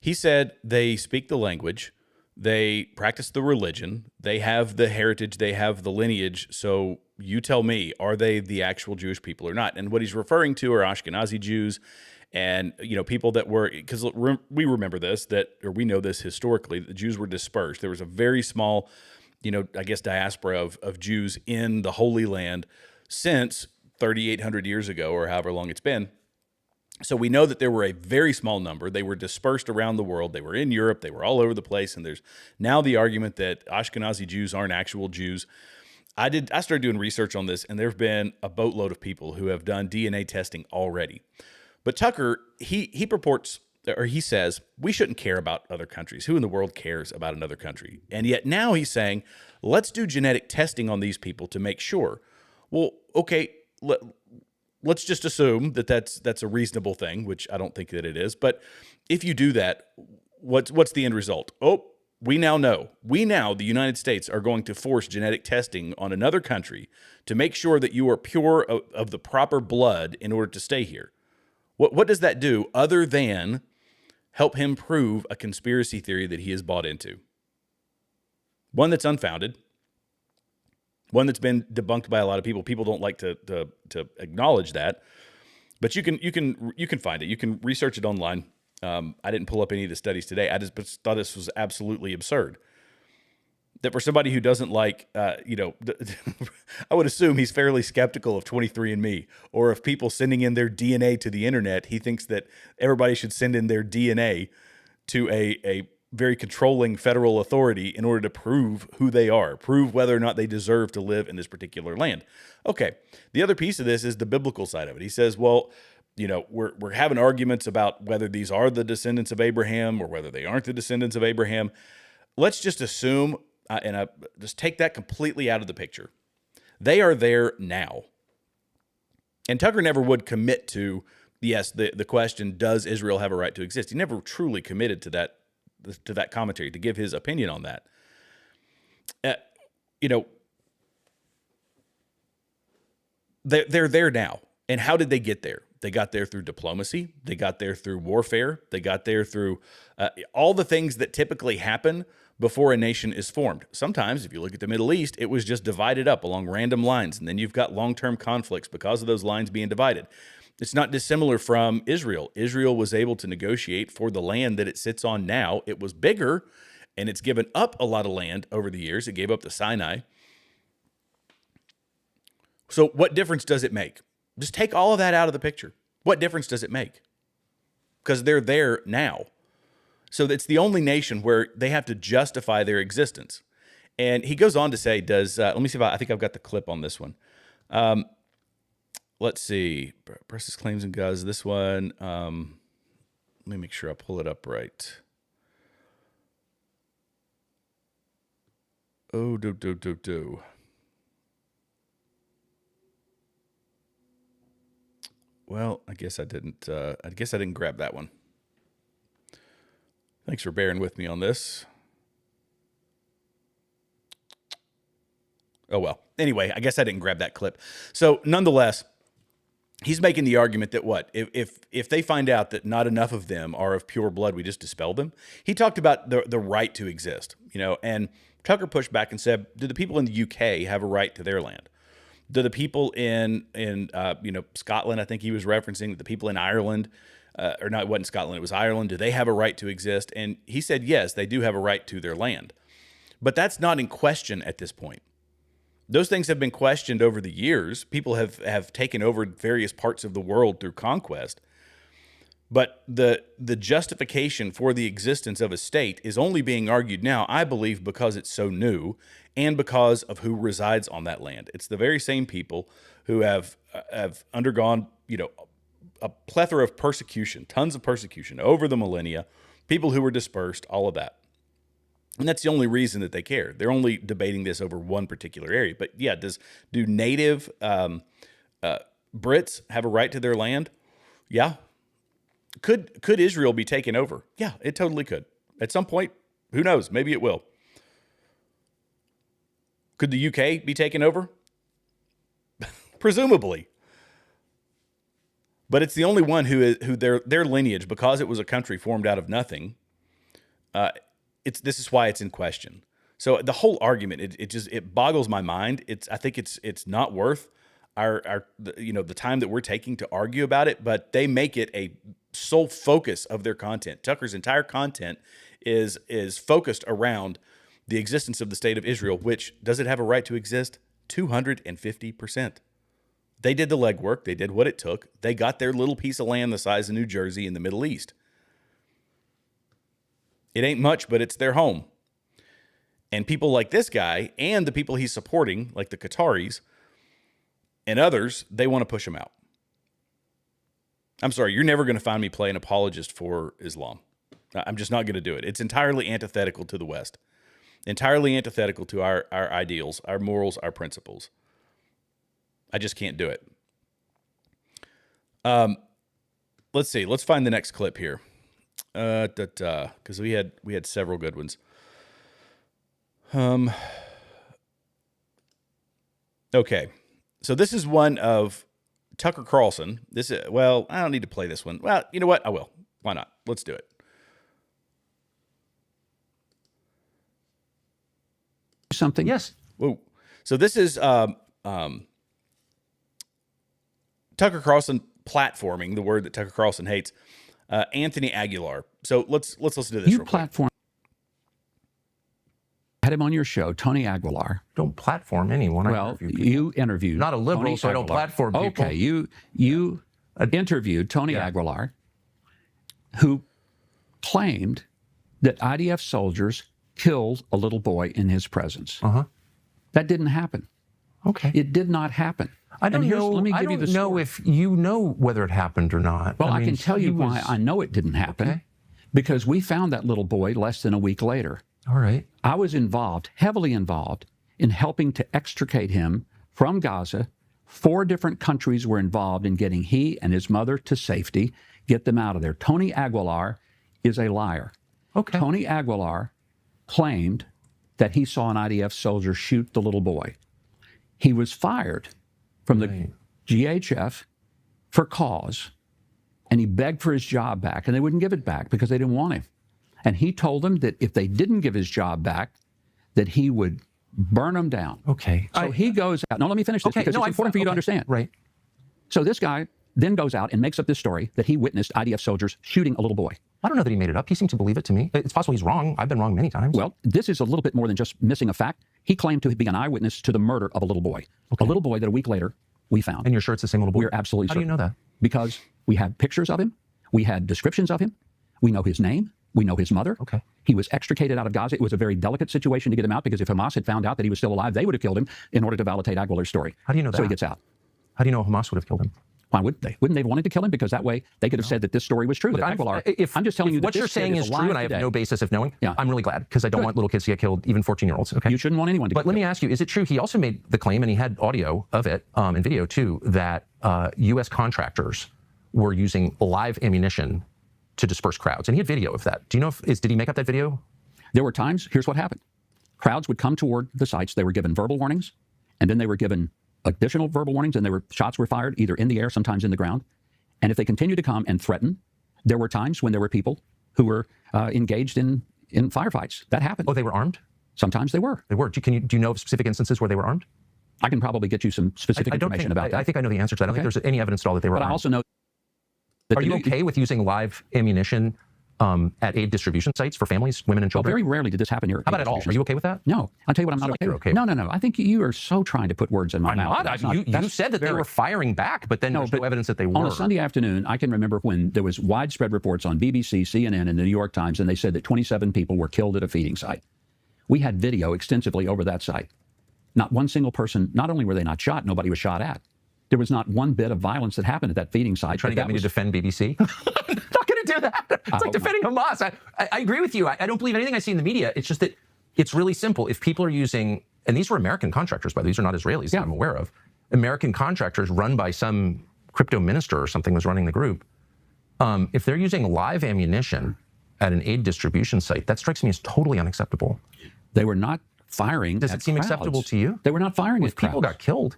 He said they speak the language, they practice the religion, they have the heritage, they have the lineage. So you tell me, are they the actual Jewish people or not? And what he's referring to are Ashkenazi Jews, and people that were, because we remember this, or we know this historically, the Jews were dispersed. There was a very small, I guess diaspora of Jews in the Holy Land since 3,800 years ago, or however long it's been. So we know that there were a very small number. They were dispersed around the world. They were in Europe. They were all over the place. And there's now the argument that Ashkenazi Jews aren't actual Jews. I started doing research on this, and there have been a boatload of people who have done DNA testing already. But Tucker, he purports, or he says, we shouldn't care about other countries. Who in the world cares about another country? And yet now he's saying, let's do genetic testing on these people to make sure. Well, okay, let's just assume that that's a reasonable thing, which I don't think that it is. But if you do that, what's the end result? Oh, we now know. The United States, are going to force genetic testing on another country to make sure that you are pure of the proper blood in order to stay here. What does that do other than help him prove a conspiracy theory that he has bought into? One that's unfounded. One that's been debunked by a lot of people. People don't like to acknowledge that, but you can find it. You can research it online. I didn't pull up any of the studies today. I just thought this was absolutely absurd. That for somebody who doesn't like, I would assume he's fairly skeptical of 23andMe, or if people sending in their DNA to the internet, he thinks that everybody should send in their DNA to a very controlling federal authority in order to prove who they are, prove whether or not they deserve to live in this particular land. Okay, the other piece of this is the biblical side of it. He says, well, we're having arguments about whether these are the descendants of Abraham or whether they aren't the descendants of Abraham. Let's just assume, and I just take that completely out of the picture. They are there now. And Tucker never would commit to, yes, the question, does Israel have a right to exist? He never truly committed to that commentary, to give his opinion on that. They're there now. And how did they get there? They got there through diplomacy. They got there through warfare. They got there through all the things that typically happen before a nation is formed. Sometimes, if you look at the Middle East, it was just divided up along random lines, and then you've got long-term conflicts because of those lines being divided. It's not dissimilar from Israel. Israel was able to negotiate for the land that it sits on now. It was bigger, and it's given up a lot of land over the years. It gave up the Sinai. So what difference does it make? Just take all of that out of the picture. What difference does it make? Because they're there now. So it's the only nation where they have to justify their existence. And he goes on to say, let me see if I think I've got the clip on this one. Let's see. Presses claims and Gaza. This one. Let me make sure I pull it up right. Oh, do. Well, I guess I didn't grab that one. Thanks for bearing with me on this. Oh, well. Anyway, I guess I didn't grab that clip. So nonetheless, he's making the argument that if they find out that not enough of them are of pure blood, we just dispel them. He talked about the right to exist, and Tucker pushed back and said, do the people in the UK have a right to their land? Do the people in Scotland, I think he was referencing, the people in Ireland, or not, it wasn't Scotland, it was Ireland. Do they have a right to exist? And he said, yes, they do have a right to their land. But that's not in question at this point. Those things have been questioned over the years. People have taken over various parts of the world through conquest. But the justification for the existence of a state is only being argued now, I believe, because it's so new and because of who resides on that land. It's the very same people who have undergone, a plethora of persecution, tons of persecution over the millennia, people who were dispersed, all of that. And that's the only reason that they care. They're only debating this over one particular area. But yeah, do native Brits have a right to their land? Yeah. Could Israel be taken over? Yeah, it totally could. At some point, who knows? Maybe it will. Could the UK be taken over? Presumably. But it's the only one who their lineage, because it was a country formed out of nothing, this is why it's in question. So the whole argument, it boggles my mind. I think it's not worth the time that we're taking to argue about it, but they make it a sole focus of their content. Tucker's entire content is focused around the existence of the state of Israel, which, does it have a right to exist? 250%. They did the legwork. They did what it took. They got their little piece of land the size of New Jersey in the Middle East. It ain't much, but it's their home. And people like this guy and the people he's supporting, like the Qataris and others, they want to push him out. I'm sorry, you're never going to find me play an apologist for Islam. I'm just not going to do it. It's entirely antithetical to the West, entirely antithetical to our ideals, our morals, our principles. I just can't do it. Let's see. Let's find the next clip here, because we had several good ones. Okay, so this is one of Tucker Carlson. I don't need to play this one. Well, you know what? I will. Why not? Let's do it. Something? Yes. Whoa. So this is Tucker Carlson platforming, the word that Tucker Carlson hates, Anthony Aguilar. So let's listen to this. You platform. Had him on your show, Tony Aguilar. Don't platform anyone. Well, you interviewed. Not a liberal, Tony so Aguilar. I don't platform people. Okay, you interviewed Tony Aguilar, who claimed that IDF soldiers killed a little boy in his presence. That didn't happen. Okay. It did not happen. I don't know. Let me give you the story. know if you know whether it happened or not. Well, I can tell you why I know it didn't happen. Okay. Because we found that little boy less than a week later. All right. I was involved, heavily involved, in helping to extricate him from Gaza. 4 different countries were involved in getting he and his mother to safety, get them out of there. Tony Aguilar is a liar. Okay. Tony Aguilar claimed that he saw an IDF soldier shoot the little boy. He was fired from the GHF for cause, and he begged for his job back, and they wouldn't give it back because they didn't want him. And he told them that if they didn't give his job back, that he would burn them down. Okay. So he goes out. No, let me finish this because it's important for you to understand. Right. So this guy then goes out and makes up this story that he witnessed IDF soldiers shooting a little boy. I don't know that he made it up. He seemed to believe it to me. It's possible he's wrong. I've been wrong many times. Well, this is a little bit more than just missing a fact. He claimed to be an eyewitness to the murder of a little boy. Okay. A little boy that a week later we found. And you're sure it's the same little boy? We're absolutely How certain. do you know that? Because we had pictures of him. We had descriptions of him. We know his name. We know his mother. Okay. He was extricated out of Gaza. It was a very delicate situation to get him out because if Hamas had found out that he was still alive, they would have killed him in order to validate Aguilar's story. How do you know that? So he gets out. How do you know Hamas would have killed him? Why would they? Wouldn't they have wanted to kill him? Because that way they could have said that this story was true. Look, that Aguilar, I'm just telling you that what you're saying is true and I have no basis of knowing. Yeah. I'm really glad because I don't want little kids to get killed, even 14-year-olds. Okay. You shouldn't want anyone to get killed. But let me ask you, is it true? He also made the claim, and he had audio of it and video too, that U.S. contractors were using live ammunition to disperse crowds. And he had video of that. Do you know did he make up that video? There were times, here's what happened. Crowds would come toward the sites. They were given verbal warnings, and then they were given additional verbal warnings, and shots were fired either in the air, sometimes in the ground. And if they continued to come and threaten, there were times when there were people who were engaged in firefights. That happened. Oh, they were armed? Sometimes they were. They were. Do you know of specific instances where they were armed? I can probably get you some specific information about that. I think I know the answer to that. I don't think there's any evidence at all that they were armed. But I also know Are you okay with using live ammunition at aid distribution sites for families, women, and Well, children? very rarely did this happen here. How about at all? Are you okay with that? No. I'll tell you what I'm not like okay you're with. okay No, no, no. I think you are so trying to put words in my mouth. I'm not. You said that they were firing back, but then there's no evidence that they were. On a Sunday afternoon, I can remember when there was widespread reports on BBC, CNN, and the New York Times, and they said that 27 people were killed at a feeding site. We had video extensively over that site. Not one single person, not only were they not shot, nobody was shot at. There was not one bit of violence that happened at that feeding site. Trying to get me to defend BBC? I'm not going to do that. It's like defending Hamas. I agree with you. I don't believe anything I see in the media. It's just that it's really simple. If people are using, and these were American contractors, by the way, these are not Israelis that I'm aware of. American contractors run by some crypto minister or something was running the group. If they're using live ammunition at an aid distribution site, that strikes me as totally unacceptable. They were not firing. Does it seem acceptable to you? They were not firing If at crowds. people got killed,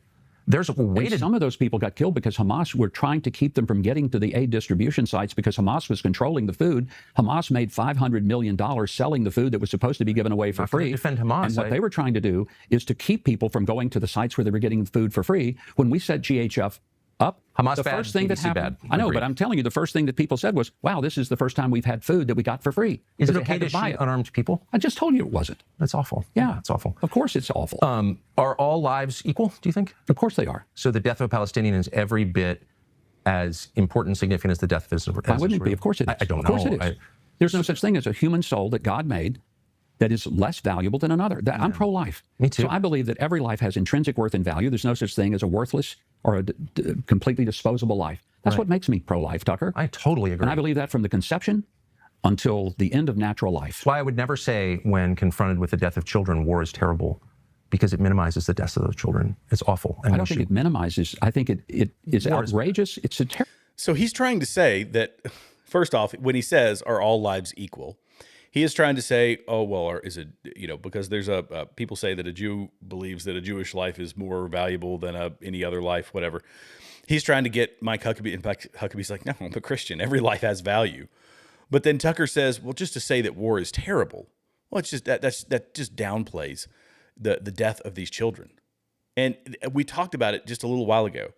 there's a way to. Some of those people got killed because Hamas were trying to keep them from getting to the aid distribution sites because Hamas was controlling the food. Hamas made $500 million selling the food that was supposed to be given away for free. Defend Hamas. And what they were trying to do is to keep people from going to the sites where they were getting food for free. When we set GHF up, Hamas the bad, first thing that BBC happened, bad. I know, Agreed. but I'm telling you, the first thing that people said was, wow, this is the first time we've had food that we got for free. Is it Because they okay had to buy shoot it. unarmed people? I just told you it wasn't. That's awful. Yeah. It's awful. Of course it's awful. Are all lives equal, do you think? Of course they are. So the death of a Palestinian is every bit as important and significant as the death of Israel? Why wouldn't it be? Of course it is. I don't Of course know. it is. There's no such thing as a human soul that God made that is less valuable than another. I'm pro-life. Me too. So I believe that every life has intrinsic worth and value. There's no such thing as a worthless or a completely disposable life. That's what makes me pro-life, Tucker. I totally agree. And I believe that from the conception until the end of natural life. That's why I would never say when confronted with the death of children, war is terrible, because it minimizes the deaths of those children. It's awful. And I don't think it minimizes. I think it is outrageous. It's a terrible. So he's trying to say that, first off, when he says, are all lives equal? He is trying to say, oh, well, or is it, because there's people say that a Jew believes that a Jewish life is more valuable than any other life, whatever. He's trying to get Mike Huckabee, and Huckabee's like, no, I'm a Christian. Every life has value. But then Tucker says, well, just to say that war is terrible, well, it's just that just downplays the death of these children. And we talked about it just a little while ago.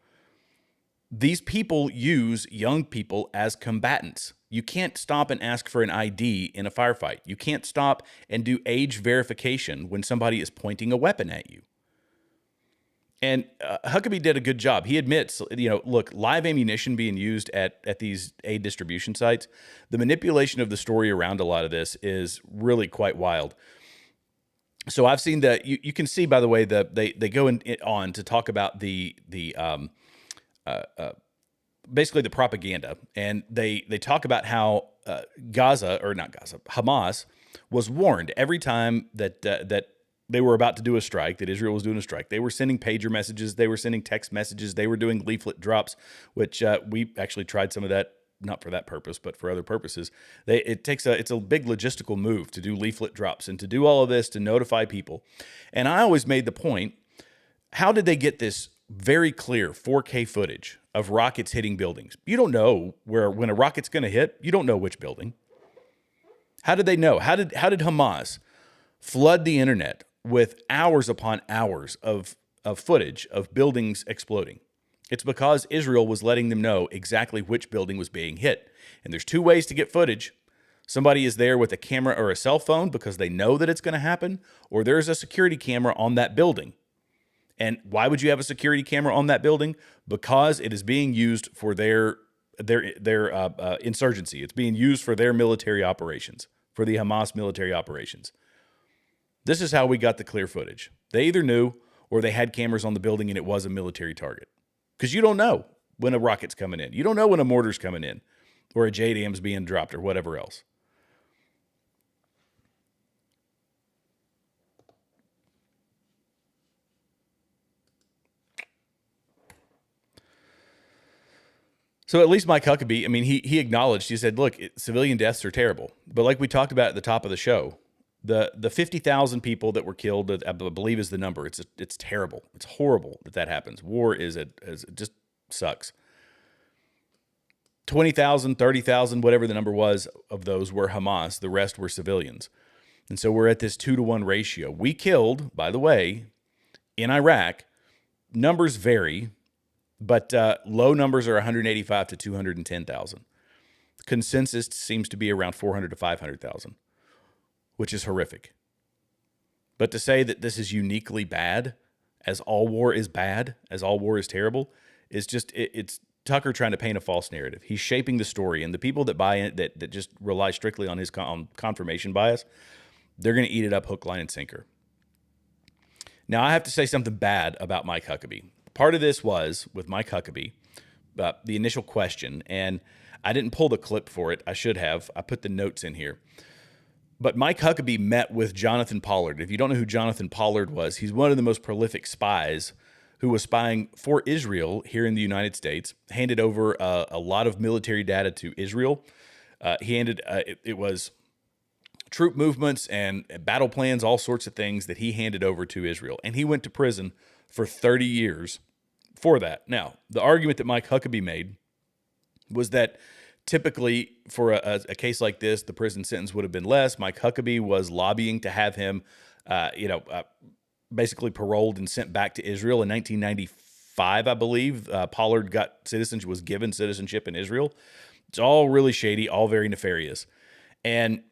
These people use young people as combatants. You can't stop and ask for an ID in a firefight. You can't stop and do age verification when somebody is pointing a weapon at you. And Huckabee did a good job. He admits, look, live ammunition being used at these aid distribution sites, the manipulation of the story around a lot of this is really quite wild. So I've seen that. You can see, by the way, that they go on to talk about basically the propaganda, and they talk about how Hamas was warned every time that they were about to do a strike, that Israel was doing a strike. They were sending pager messages, they were sending text messages, they were doing leaflet drops, which we actually tried some of that, not for that purpose, but for other purposes. It's a big logistical move to do leaflet drops and to do all of this to notify people. And I always made the point, how did they get this very clear 4K footage of rockets hitting buildings? You don't know when a rocket's going to hit. You don't know which building. How did they know? How did Hamas flood the internet with hours upon hours of footage of buildings exploding? It's because Israel was letting them know exactly which building was being hit. And there's two ways to get footage. Somebody is there with a camera or a cell phone because they know that it's going to happen, or there's a security camera on that building. And why would you have a security camera on that building? Because it is being used for their insurgency. It's being used for their military operations, for the Hamas military operations. This is how we got the clear footage. They either knew or they had cameras on the building and it was a military target. Because you don't know when a rocket's coming in. You don't know when a mortar's coming in or a JDAM's being dropped or whatever else. So at least Mike Huckabee, I mean, he acknowledged, he said, look, civilian deaths are terrible. But like we talked about at the top of the show, the 50,000 people that were killed, I believe is the number. It's terrible. It's horrible that happens. War it just sucks. 20,000, 30,000, whatever the number was of those were Hamas. The rest were civilians. And so we're at this 2-to-1 ratio. We killed, by the way, in Iraq, numbers vary. but low numbers are 185 to 210,000. Consensus seems to be around 400 to 500,000, which is horrific. But to say that this is uniquely bad, as all war is bad, as all war is terrible, is just, it's Tucker trying to paint a false narrative. He's shaping the story, and the people that buy in, that just rely strictly on his confirmation bias, they're going to eat it up hook, line, and sinker. Now, I have to say something bad about Mike Huckabee. Part of this was with Mike Huckabee, the initial question, and I didn't pull the clip for it. I should have. I put the notes in here. But Mike Huckabee met with Jonathan Pollard. If you don't know who Jonathan Pollard was, he's one of the most prolific spies who was spying for Israel here in the United States, handed over a lot of military data to Israel. It was troop movements and battle plans, all sorts of things that he handed over to Israel. And he went to prison for 30 years for that. Now, the argument that Mike Huckabee made was that typically for a case like this, the prison sentence would have been less. Mike Huckabee was lobbying to have him, basically paroled and sent back to Israel in 1995, I believe. Pollard was given citizenship in Israel. It's all really shady, all very nefarious. And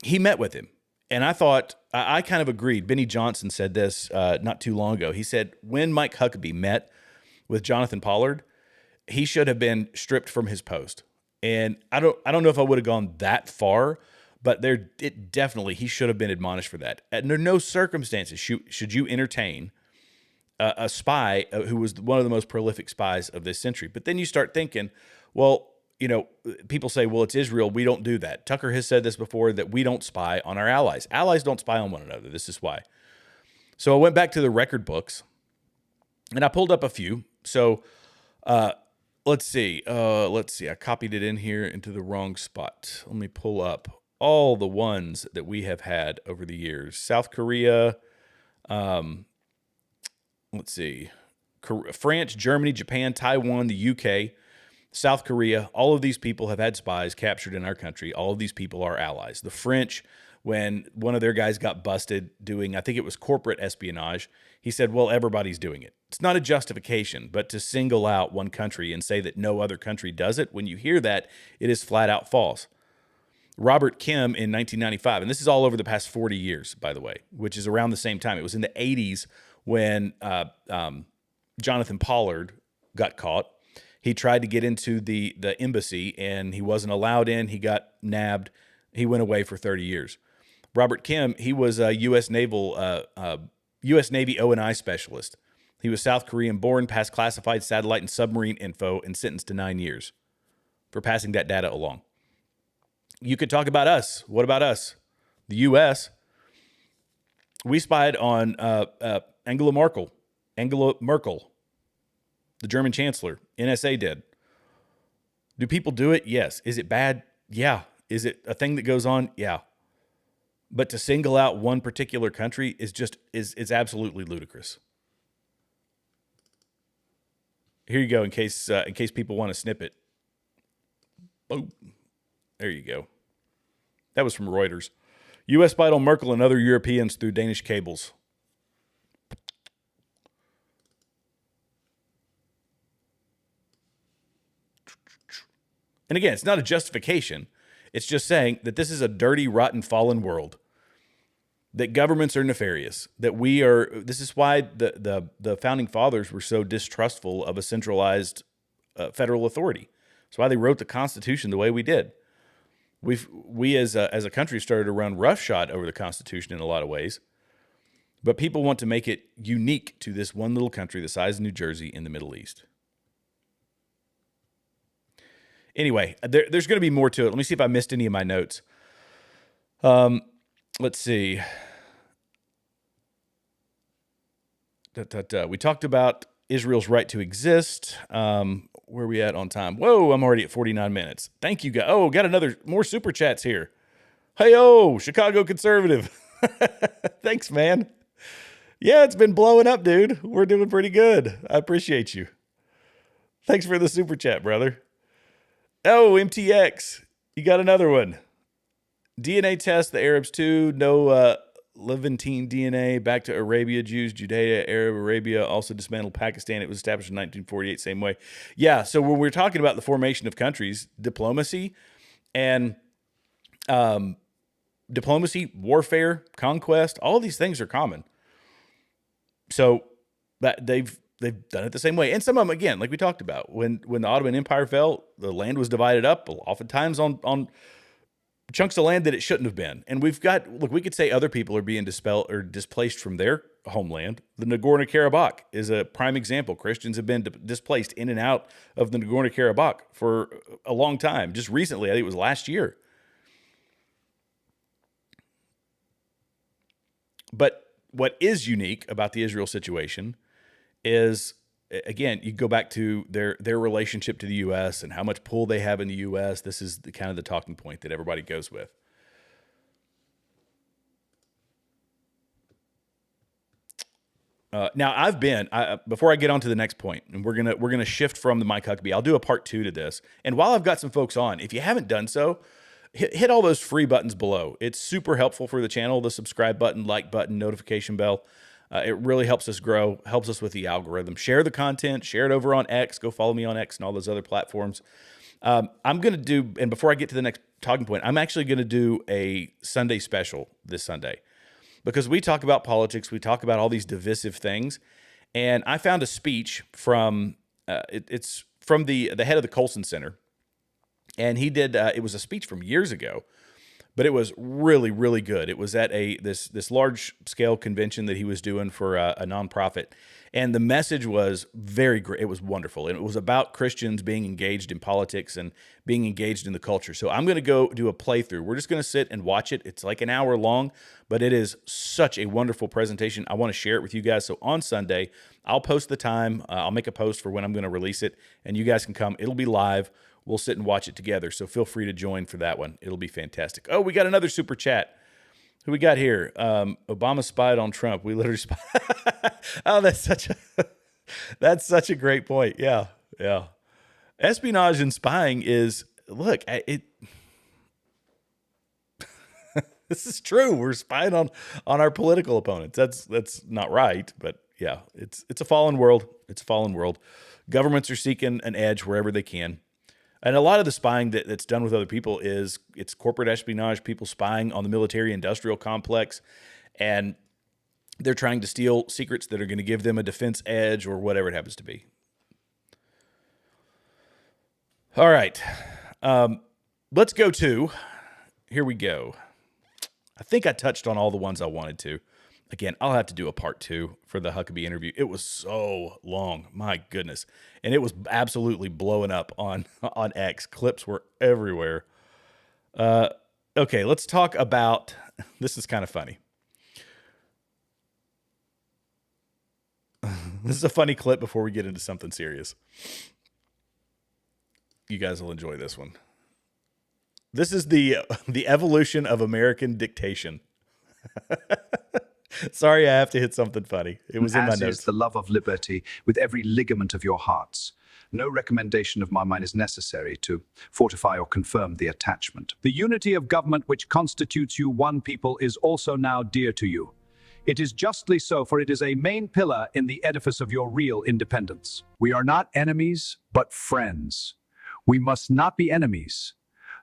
he met with him. And I thought, I kind of agreed. Benny Johnson said this not too long ago. He said, when Mike Huckabee met with Jonathan Pollard, he should have been stripped from his post. And I don't know if I would have gone that far, but he should have been admonished for that. Under no circumstances should you entertain a spy who was one of the most prolific spies of this century. But then you start thinking, well, people say, well, it's Israel. We don't do that. Tucker has said this before, that we don't spy on our allies. Allies don't spy on one another. This is why. So I went back to the record books, and I pulled up a few. So let's see. I copied it in here into the wrong spot. Let me pull up all the ones that we have had over the years. South Korea, let's see, France, Germany, Japan, Taiwan, the UK, South Korea. All of these people have had spies captured in our country. All of these people are allies. The French, when one of their guys got busted doing, I think it was corporate espionage, he said, well, everybody's doing it. It's not a justification, but to single out one country and say that no other country does it, when you hear that, it is flat out false. Robert Kim in 1995, and this is all over the past 40 years, by the way, which is around the same time. It was in the 80s when Jonathan Pollard got caught. He tried to get into the embassy, and he wasn't allowed in. He got nabbed. He went away for 30 years. Robert Kim, he was a U.S. Navy O&I specialist. He was South Korean born, passed classified satellite and submarine info, and sentenced to 9 years for passing that data along. You could talk about us. What about us? The U.S. We spied on Angela Merkel, the German chancellor. NSA did. Do people do it? Yes. Is it bad? Yeah. Is it a thing that goes on? Yeah. But to single out one particular country is absolutely ludicrous. Here you go, in case people want to snip it. Boom. There you go. That was from Reuters. U.S. spied on Merkel and other Europeans through Danish cables. And again, it's not a justification. It's just saying that this is a dirty, rotten, fallen world. That governments are nefarious. This is why the founding fathers were so distrustful of a centralized federal authority. That's why they wrote the Constitution the way we did. We as a country started to run roughshod over the Constitution in a lot of ways. But people want to make it unique to this one little country the size of New Jersey in the Middle East. Anyway, there's going to be more to it. Let me see if I missed any of my notes. Let's see. We talked about Israel's right to exist. Where are we at on time? Whoa, I'm already at 49 minutes. Thank you, guys. Oh, got more super chats here. Hey-oh, Chicago conservative. Thanks, man. Yeah, it's been blowing up, dude. We're doing pretty good. I appreciate you. Thanks for the super chat, brother. Oh, MTX. You got another one. DNA test, the Arabs too. No Levantine DNA back to Arabia, Jews, Judea, Arab Arabia, also dismantled Pakistan. It was established in 1948, same way. Yeah, so when we're talking about the formation of countries, diplomacy, warfare, conquest, all of these things are common. So that they've done it the same way. And some of them, again, like we talked about, when the Ottoman Empire fell, the land was divided up, oftentimes on chunks of land that it shouldn't have been. And we could say other people are being displaced from their homeland. The Nagorno-Karabakh is a prime example. Christians have been displaced in and out of the Nagorno-Karabakh for a long time. Just recently, I think it was last year. But what is unique about the Israel situation is, again, you go back to their relationship to the U.S. and how much pull they have in the U.S. This is kind of the talking point that everybody goes with. Now, before I get on to the next point, and we're gonna shift from the Mike Huckabee, I'll do a part 2 to this. And while I've got some folks on, if you haven't done so, hit all those free buttons below. It's super helpful for the channel, the subscribe button, like button, notification bell. It really helps us grow, helps us with the algorithm. Share the content, share it over on X. Go follow me on X and all those other platforms. I'm going to do, and before I get to the next talking point, I'm actually going to do a Sunday special this Sunday because we talk about politics. We talk about all these divisive things. And I found a speech from, it's from the head of the Carlson Center. And he did, it was a speech from years ago, but it was really, really good. It was at this large scale convention that he was doing for a nonprofit. And the message was very great. It was wonderful. And it was about Christians being engaged in politics and being engaged in the culture. So I'm going to go do a playthrough. We're just going to sit and watch it. It's like an hour long, but it is such a wonderful presentation. I want to share it with you guys. So on Sunday, I'll post the time. I'll make a post for when I'm going to release it, and you guys can come. It'll be live. We'll sit and watch it together. So feel free to join for that one. It'll be fantastic. Oh, we got another super chat. Who we got here? Obama spied on Trump. We literally spied. Oh, that's such a great point. Yeah. Espionage and spying is, look, this is true. We're spying on our political opponents. That's not right, but yeah, it's a fallen world. It's a fallen world. Governments are seeking an edge wherever they can. And a lot of the spying that's done with other people it's corporate espionage, people spying on the military-industrial complex, and they're trying to steal secrets that are going to give them a defense edge or whatever it happens to be. All right. Let's go to, here we go. I think I touched on all the ones I wanted to. Again, I'll have to do a part 2 for the Huckabee interview. It was so long, my goodness. And it was absolutely blowing up on X. Clips were everywhere. Okay, let's talk about, this is kind of funny. This is a funny clip before we get into something serious. You guys will enjoy this one. This is the evolution of American dictation. Sorry, I have to hit something funny. It was in my As notes. is the love of liberty with every ligament of your hearts. No recommendation of my mind is necessary to fortify or confirm the attachment. The unity of government which constitutes you one people is also now dear to you. It is justly so, for it is a main pillar in the edifice of your real independence. We are not enemies, but friends. We must not be enemies.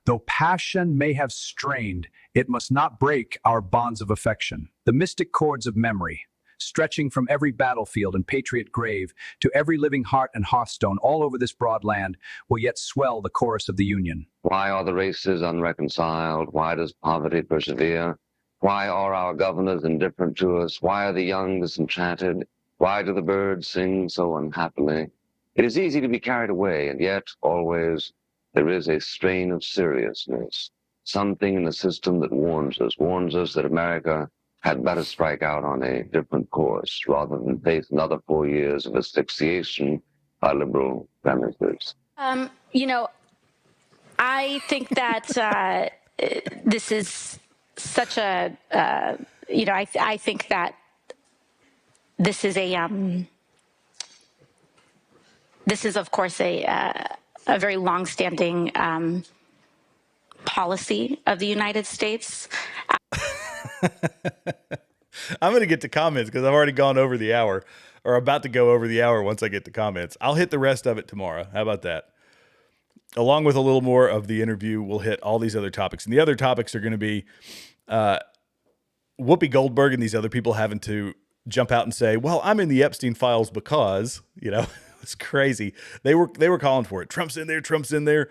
Though passion may have strained, it must not break our bonds of affection. The mystic cords of memory, stretching from every battlefield and patriot grave to every living heart and hearthstone all over this broad land, will yet swell the chorus of the Union. Why are the races unreconciled? Why does poverty persevere? Why are our governors indifferent to us? Why are the young disenchanted? Why do the birds sing so unhappily? It is easy to be carried away, and yet always there is a strain of seriousness, something in the system that warns us that America had better strike out on a different course rather than face another 4 years of asphyxiation by liberal premises. I think that this is such a, I think that this is this is, of course, a very longstanding policy of the United States. I'm going to get to comments because I've already gone over the hour, or about to go over the hour once I get to comments. I'll hit the rest of it tomorrow. How about that? Along with a little more of the interview, we'll hit all these other topics. And the other topics are going to be Whoopi Goldberg and these other people having to jump out and say, well, I'm in the Epstein files because, it's crazy. They were calling for it. Trump's in there. Trump's in there.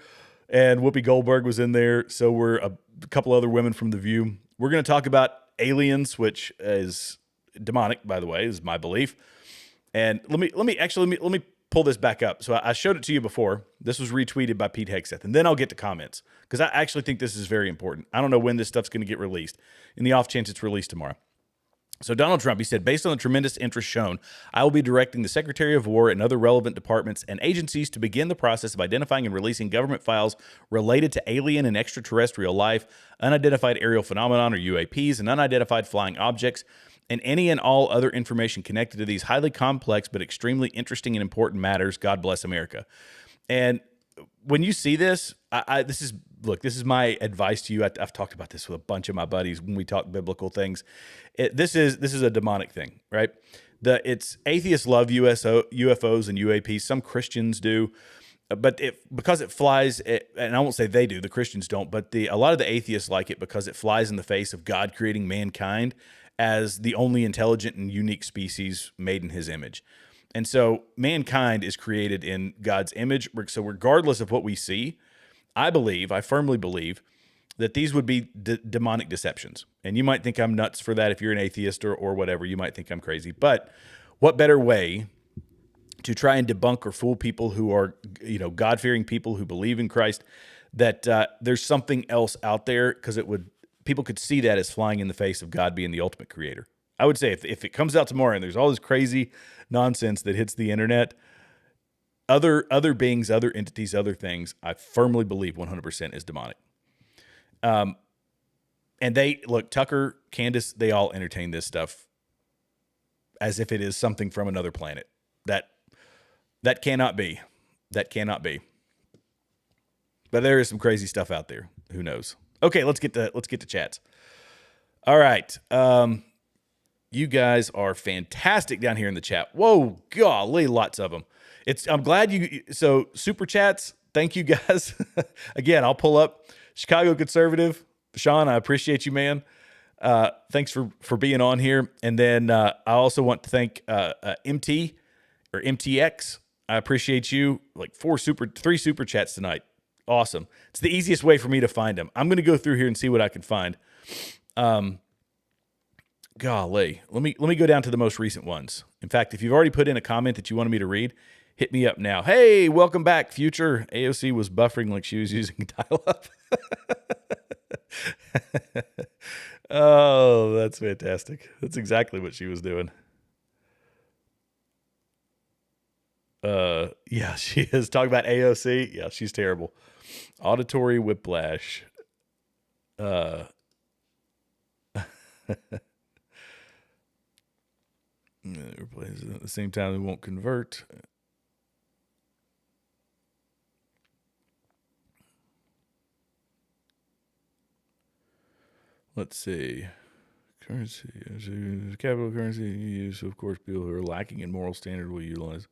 And Whoopi Goldberg was in there. So were a couple other women from The View. We're going to talk about aliens, which is demonic, by the way, is my belief. And let me pull this back up. So I showed it to you before. This was retweeted by Pete Hegseth, and then I'll get to comments because I actually think this is very important. I don't know when this stuff's going to get released. In the off chance it's released tomorrow. So Donald Trump, he said, based on the tremendous interest shown, I will be directing the Secretary of War and other relevant departments and agencies to begin the process of identifying and releasing government files related to alien and extraterrestrial life, unidentified aerial phenomenon or UAPs, and unidentified flying objects, and any and all other information connected to these highly complex but extremely interesting and important matters. God bless America. And when you see this, this is my advice to you. I've talked about this with a bunch of my buddies when we talk biblical things. This is a demonic thing, right? It's atheists love UFOs and UAPs. Some Christians do, but because it flies, and I won't say they do, the Christians don't, but a lot of the atheists like it because it flies in the face of God creating mankind as the only intelligent and unique species made in his image. And so mankind is created in God's image. So regardless of what we see, I firmly believe that these would be demonic deceptions. And you might think I'm nuts for that if you're an atheist or whatever. You might think I'm crazy. But what better way to try and debunk or fool people who are, God-fearing people who believe in Christ, that there's something else out there, because people could see that as flying in the face of God being the ultimate creator. I would say if it comes out tomorrow and there's all this crazy nonsense that hits the internet, other beings, other entities, other things, I firmly believe 100% is demonic. And Tucker, Candace, they all entertain this stuff as if it is something from another planet. That cannot be. That cannot be. But there is some crazy stuff out there. Who knows? Okay, let's get to chats. All right. You guys are fantastic down here in the chat. Whoa, golly, lots of them. I'm glad so super chats. Thank you guys. Again, I'll pull up Chicago Conservative. Sean, I appreciate you, man. Thanks for being on here. And then I also want to thank MT or MTX. I appreciate you. Like 3 super chats tonight. Awesome. It's the easiest way for me to find them. I'm going to go through here and see what I can find. Golly, let me go down to the most recent ones. In fact, if you've already put in a comment that you wanted me to read, hit me up now. Hey, welcome back, Future. AOC was buffering like she was using dial-up. Oh, that's fantastic. That's exactly what she was doing. Yeah, she is talking about AOC. Yeah, she's terrible. Auditory whiplash. At the same time, they won't convert. Let's see. Currency. Capital currency use, so of course, people who are lacking in moral standard will utilize.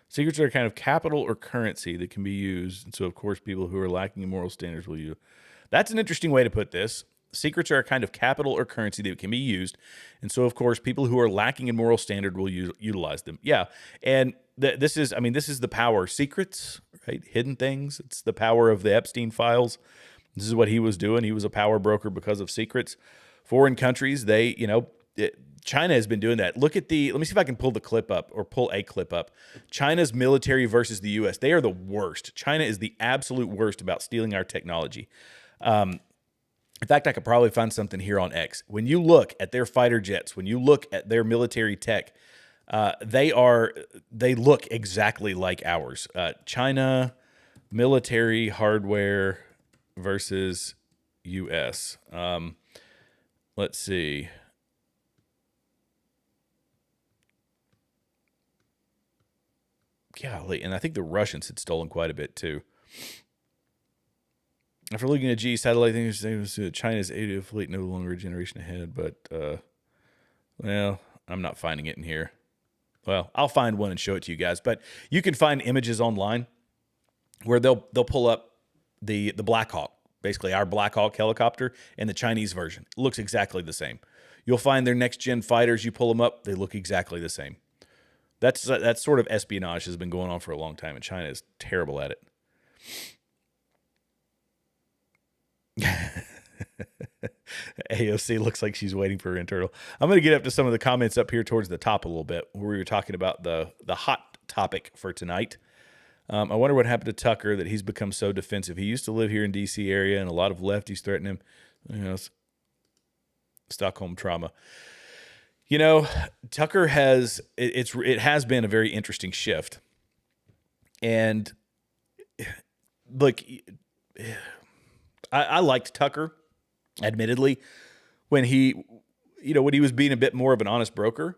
Secrets are a kind of capital or currency that can be used, and so of course, people who are lacking in moral standards will use. That's an interesting way to put this. Secrets are a kind of capital or currency that can be used, and so of course, people who are lacking in moral standard will utilize them. Yeah, and this is the power. Secrets, right? Hidden things. It's the power of the Epstein files. This is what he was doing. He was a power broker because of secrets. Foreign countries, China has been doing that. Let me see if I can pull a clip up. China's military versus the U.S. They are the worst. China is the absolute worst about stealing our technology. In fact, I could probably find something here on X. When you look at their fighter jets, when you look at their military tech, they look exactly like ours. China military hardware versus U.S. Let's see. Golly, and I think the Russians had stolen quite a bit too. After looking at G satellite things, China's aviation fleet no longer a generation ahead, but well, I'm not finding it in here. Well, I'll find one and show it to you guys. But you can find images online where they'll pull up the Black Hawk, basically our Black Hawk helicopter, and the Chinese version. It looks exactly the same. You'll find their next gen fighters. You pull them up, they look exactly the same. That sort of espionage has been going on for a long time, and China is terrible at it. AOC looks like she's waiting for her internal. I'm going to get up to some of the comments up here towards the top a little bit, where we were talking about the hot topic for tonight. I wonder what happened to Tucker that he's become so defensive. He used to live here in D.C. area, and a lot of lefties threaten him. You know, Stockholm trauma. You know, Tucker has it has been a very interesting shift, and look, I liked Tucker, admittedly, when he was being a bit more of an honest broker.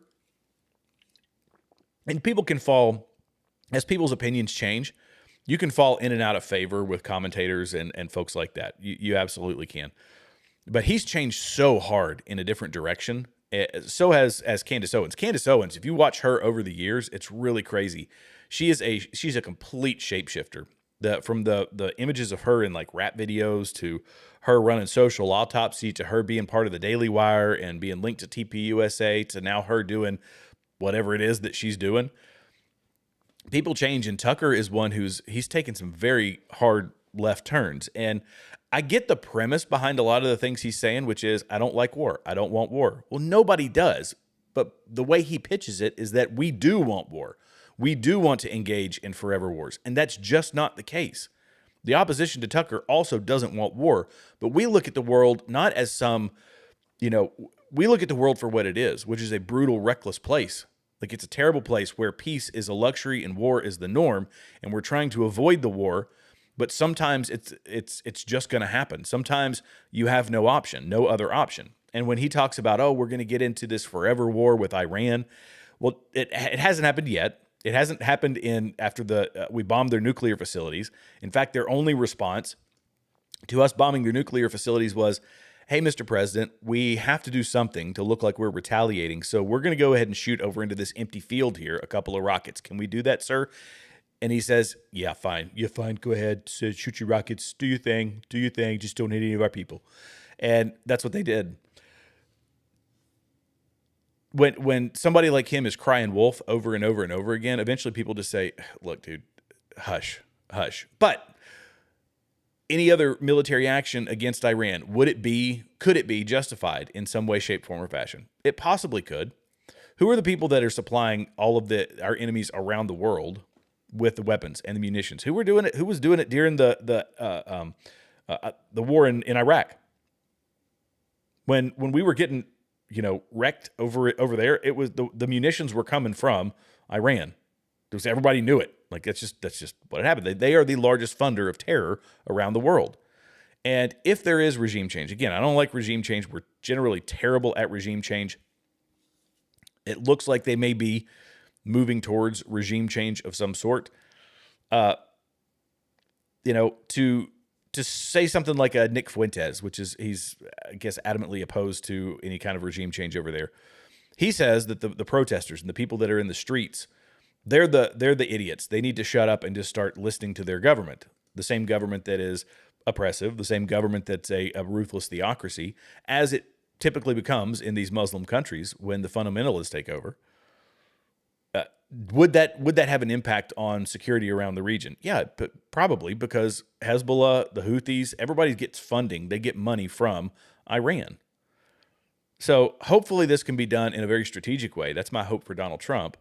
And people can fall, as people's opinions change, you can fall in and out of favor with commentators and folks like that. You absolutely can. But he's changed so hard in a different direction. So has Candace Owens. Candace Owens, if you watch her over the years, it's really crazy. She's a complete shapeshifter. From the images of her in like rap videos to her running Social Autopsy to her being part of the Daily Wire and being linked to TPUSA to now her doing whatever it is that she's doing. People change, and Tucker is one he's taken some very hard left turns. And I get the premise behind a lot of the things he's saying, which is, I don't like war. I don't want war. Well, nobody does. But the way he pitches it is that we do want war. We do want to engage in forever wars. And that's just not the case. The opposition to Tucker also doesn't want war. But we look at the world not as some, we look at the world for what it is, which is a brutal, reckless place. Like, it's a terrible place where peace is a luxury and war is the norm. And we're trying to avoid the war. But sometimes it's just going to happen. Sometimes you have no option, no other option. And when he talks about, we're going to get into this forever war with Iran, well, it hasn't happened yet. It hasn't happened after we bombed their nuclear facilities. In fact, their only response to us bombing their nuclear facilities was, hey, Mr. President, we have to do something to look like we're retaliating. So we're going to go ahead and shoot over into this empty field here a couple of rockets. Can we do that, sir? And he says, yeah, fine. Yeah, fine. Go ahead. Shoot your rockets. Do your thing. Do your thing. Just don't hit any of our people. And that's what they did. When somebody like him is crying wolf over and over and over again, eventually people just say, look, dude, hush, hush. But any other military action against Iran, could it be justified in some way, shape, form, or fashion? It possibly could. Who are the people that are supplying all of our enemies around the world with the weapons and the munitions? Who were doing it? Who was doing it during the war in Iraq? When we were getting wrecked over there, it was the munitions were coming from Iran. Because everybody knew it. Like, that's just what happened. They are the largest funder of terror around the world. And if there is regime change, again, I don't like regime change. We're generally terrible at regime change. It looks like they may be moving towards regime change of some sort. To say something like a Nick Fuentes, which is he's, I guess, adamantly opposed to any kind of regime change over there. He says that the protesters and the people that are in the streets, they're the idiots. They need to shut up and just start listening to their government. The same government that is oppressive, the same government that's a ruthless theocracy, as it typically becomes in these Muslim countries when the fundamentalists take over. Would that have an impact on security around the region? Yeah, but probably, because Hezbollah, the Houthis, everybody gets funding. They get money from Iran. So hopefully this can be done in a very strategic way. That's my hope for Donald Trump,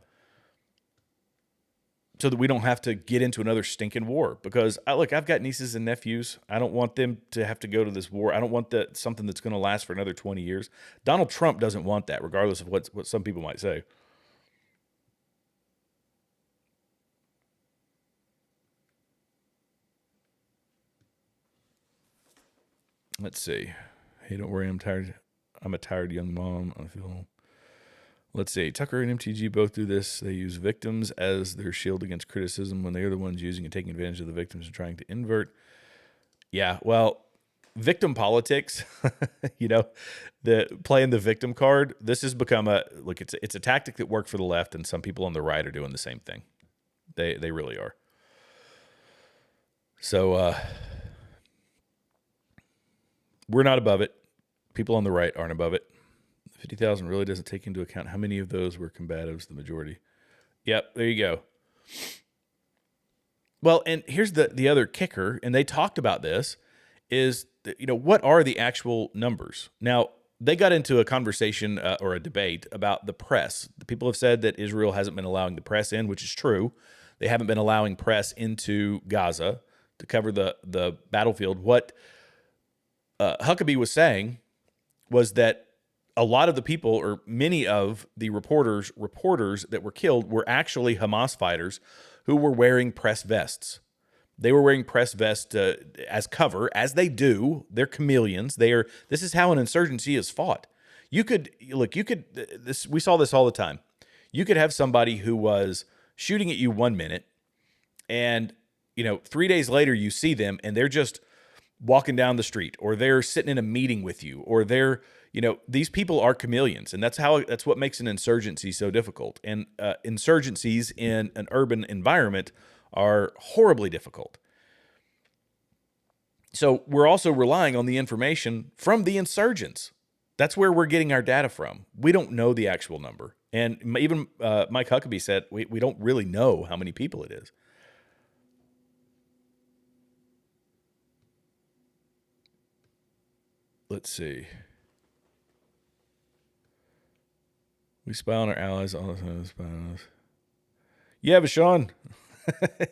so that we don't have to get into another stinking war. Because I've got nieces and nephews. I don't want them to have to go to this war. I don't want something that's going to last for another 20 years. Donald Trump doesn't want that, regardless of what some people might say. Let's see. Hey, don't worry. I'm tired. I'm a tired young mom. I feel. Let's see. Tucker and MTG both do this. They use victims as their shield against criticism when they are the ones using and taking advantage of the victims and trying to invert Yeah, well, victim politics, the playing the victim card, this has become it's a tactic that worked for the left, and some people on the right are doing the same thing. They really are. So we're not above it. People on the right aren't above it. 50,000 really doesn't take into account how many of those were combatives, the majority. Yep, there you go. Well, and here's the other kicker, and they talked about this, is, what are the actual numbers? Now, they got into a conversation or a debate about the press. The people have said that Israel hasn't been allowing the press in, which is true. They haven't been allowing press into Gaza to cover the battlefield. What Huckabee was saying was that a lot of the people, or many of the reporters that were killed, were actually Hamas fighters who were wearing press vests. They were wearing press vests as cover, as they do. They're chameleons. This is how an insurgency is fought. We saw this all the time. You could have somebody who was shooting at you 1 minute, and 3 days later you see them and they're just walking down the street, or they're sitting in a meeting with you, or they're, these people are chameleons, and that's what makes an insurgency so difficult. And insurgencies in an urban environment are horribly difficult. So we're also relying on the information from the insurgents. That's where we're getting our data from. We don't know the actual number. And even Mike Huckabee said we don't really know how many people it is. Let's see. We spy on our allies all the time. Spy on us. Yeah, Vashon.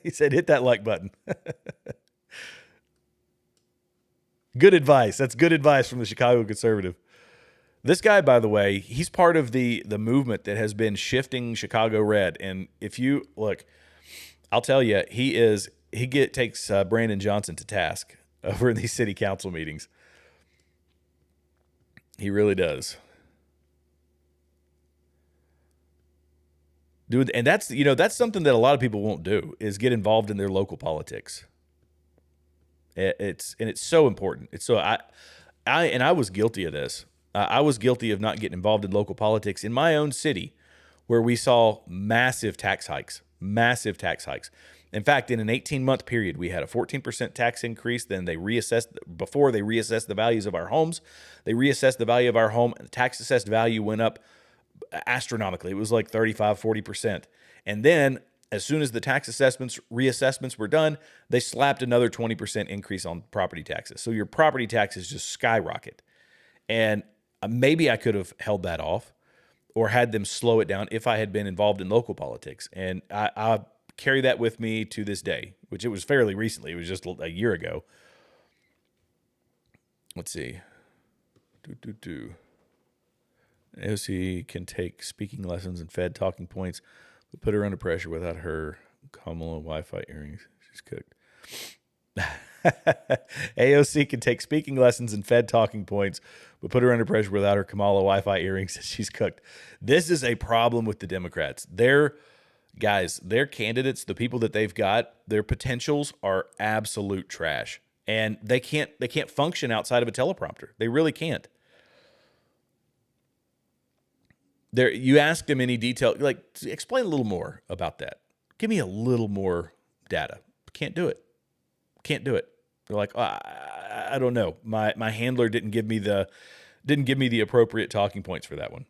He said, hit that like button. Good advice. That's good advice from the Chicago Conservative. This guy, by the way, he's part of the movement that has been shifting Chicago red. And if you look, I'll tell you, he takes Brandon Johnson to task over in these city council meetings. He really does. Dude, and that's something that a lot of people won't do, is get involved in their local politics. It's so important. It's so I was guilty of this. I was guilty of not getting involved in local politics in my own city, where we saw massive tax hikes. In fact, in an 18-month period, we had a 14% tax increase. Then they reassessed the values of our homes. They reassessed the value of our home, and the tax assessed value went up astronomically. It was like 35, 40%. And then as soon as the tax reassessments were done, they slapped another 20% increase on property taxes. So your property taxes just skyrocket. And maybe I could have held that off or had them slow it down if I had been involved in local politics. And I carry that with me to this day, which it was fairly recently. It was just a year ago. Let's see. AOC can take speaking lessons and Fed talking points, but put her under pressure without her Kamala Wi-Fi earrings. She's cooked. AOC can take speaking lessons and Fed talking points, but put her under pressure without her Kamala Wi-Fi earrings. She's cooked. This is a problem with the Democrats. Their candidates, the people that they've got, their potentials are absolute trash, and they can't function outside of a teleprompter. They really can't. You ask them any detail, like, explain a little more about that. Give me a little more data. Can't do it. They're like, I don't know. My handler didn't give me the appropriate talking points for that one.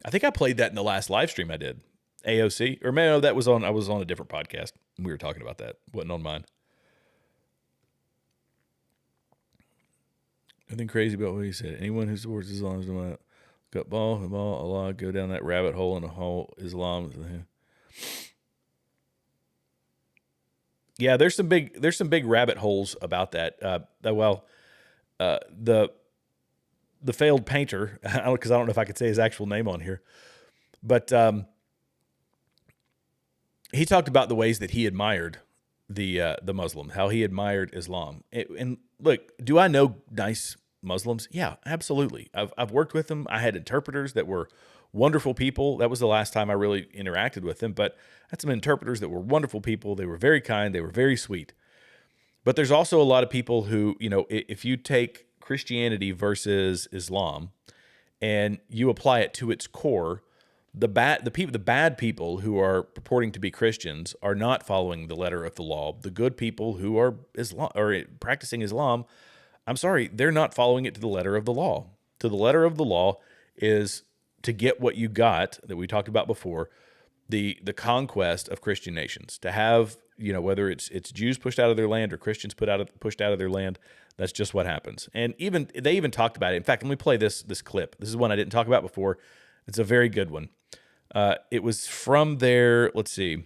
I think I played that in the last live stream I did. AOC, or maybe I was on a different podcast. We were talking about that. Wasn't on mine. Nothing crazy about what he said. Anyone who supports Islam is got Allah, go down that rabbit hole in a whole Islam. Yeah, there's some big rabbit holes about that. The failed painter, because I don't know if I could say his actual name on here, but he talked about the ways that he admired the Muslim, how he admired Islam. And look, do I know nice Muslims? Yeah, absolutely. I've worked with them. I had interpreters that were wonderful people. That was the last time I really interacted with them, but I had some interpreters that were wonderful people. They were very kind. They were very sweet. But there's also a lot of people who, if you take Christianity versus Islam and you apply it to its core, the bad people who are purporting to be Christians are not following the letter of the law. The good people who are practicing Islam, I'm sorry, they're not following it to the letter of the law. To the letter of the law is to get what you got that we talked about before, the conquest of Christian nations. To have, whether it's Jews pushed out of their land or Christians pushed out of their land, that's just what happens. And they even talked about it. In fact, let me play this clip. This is one I didn't talk about before. It's a very good one. It was from their, let's see.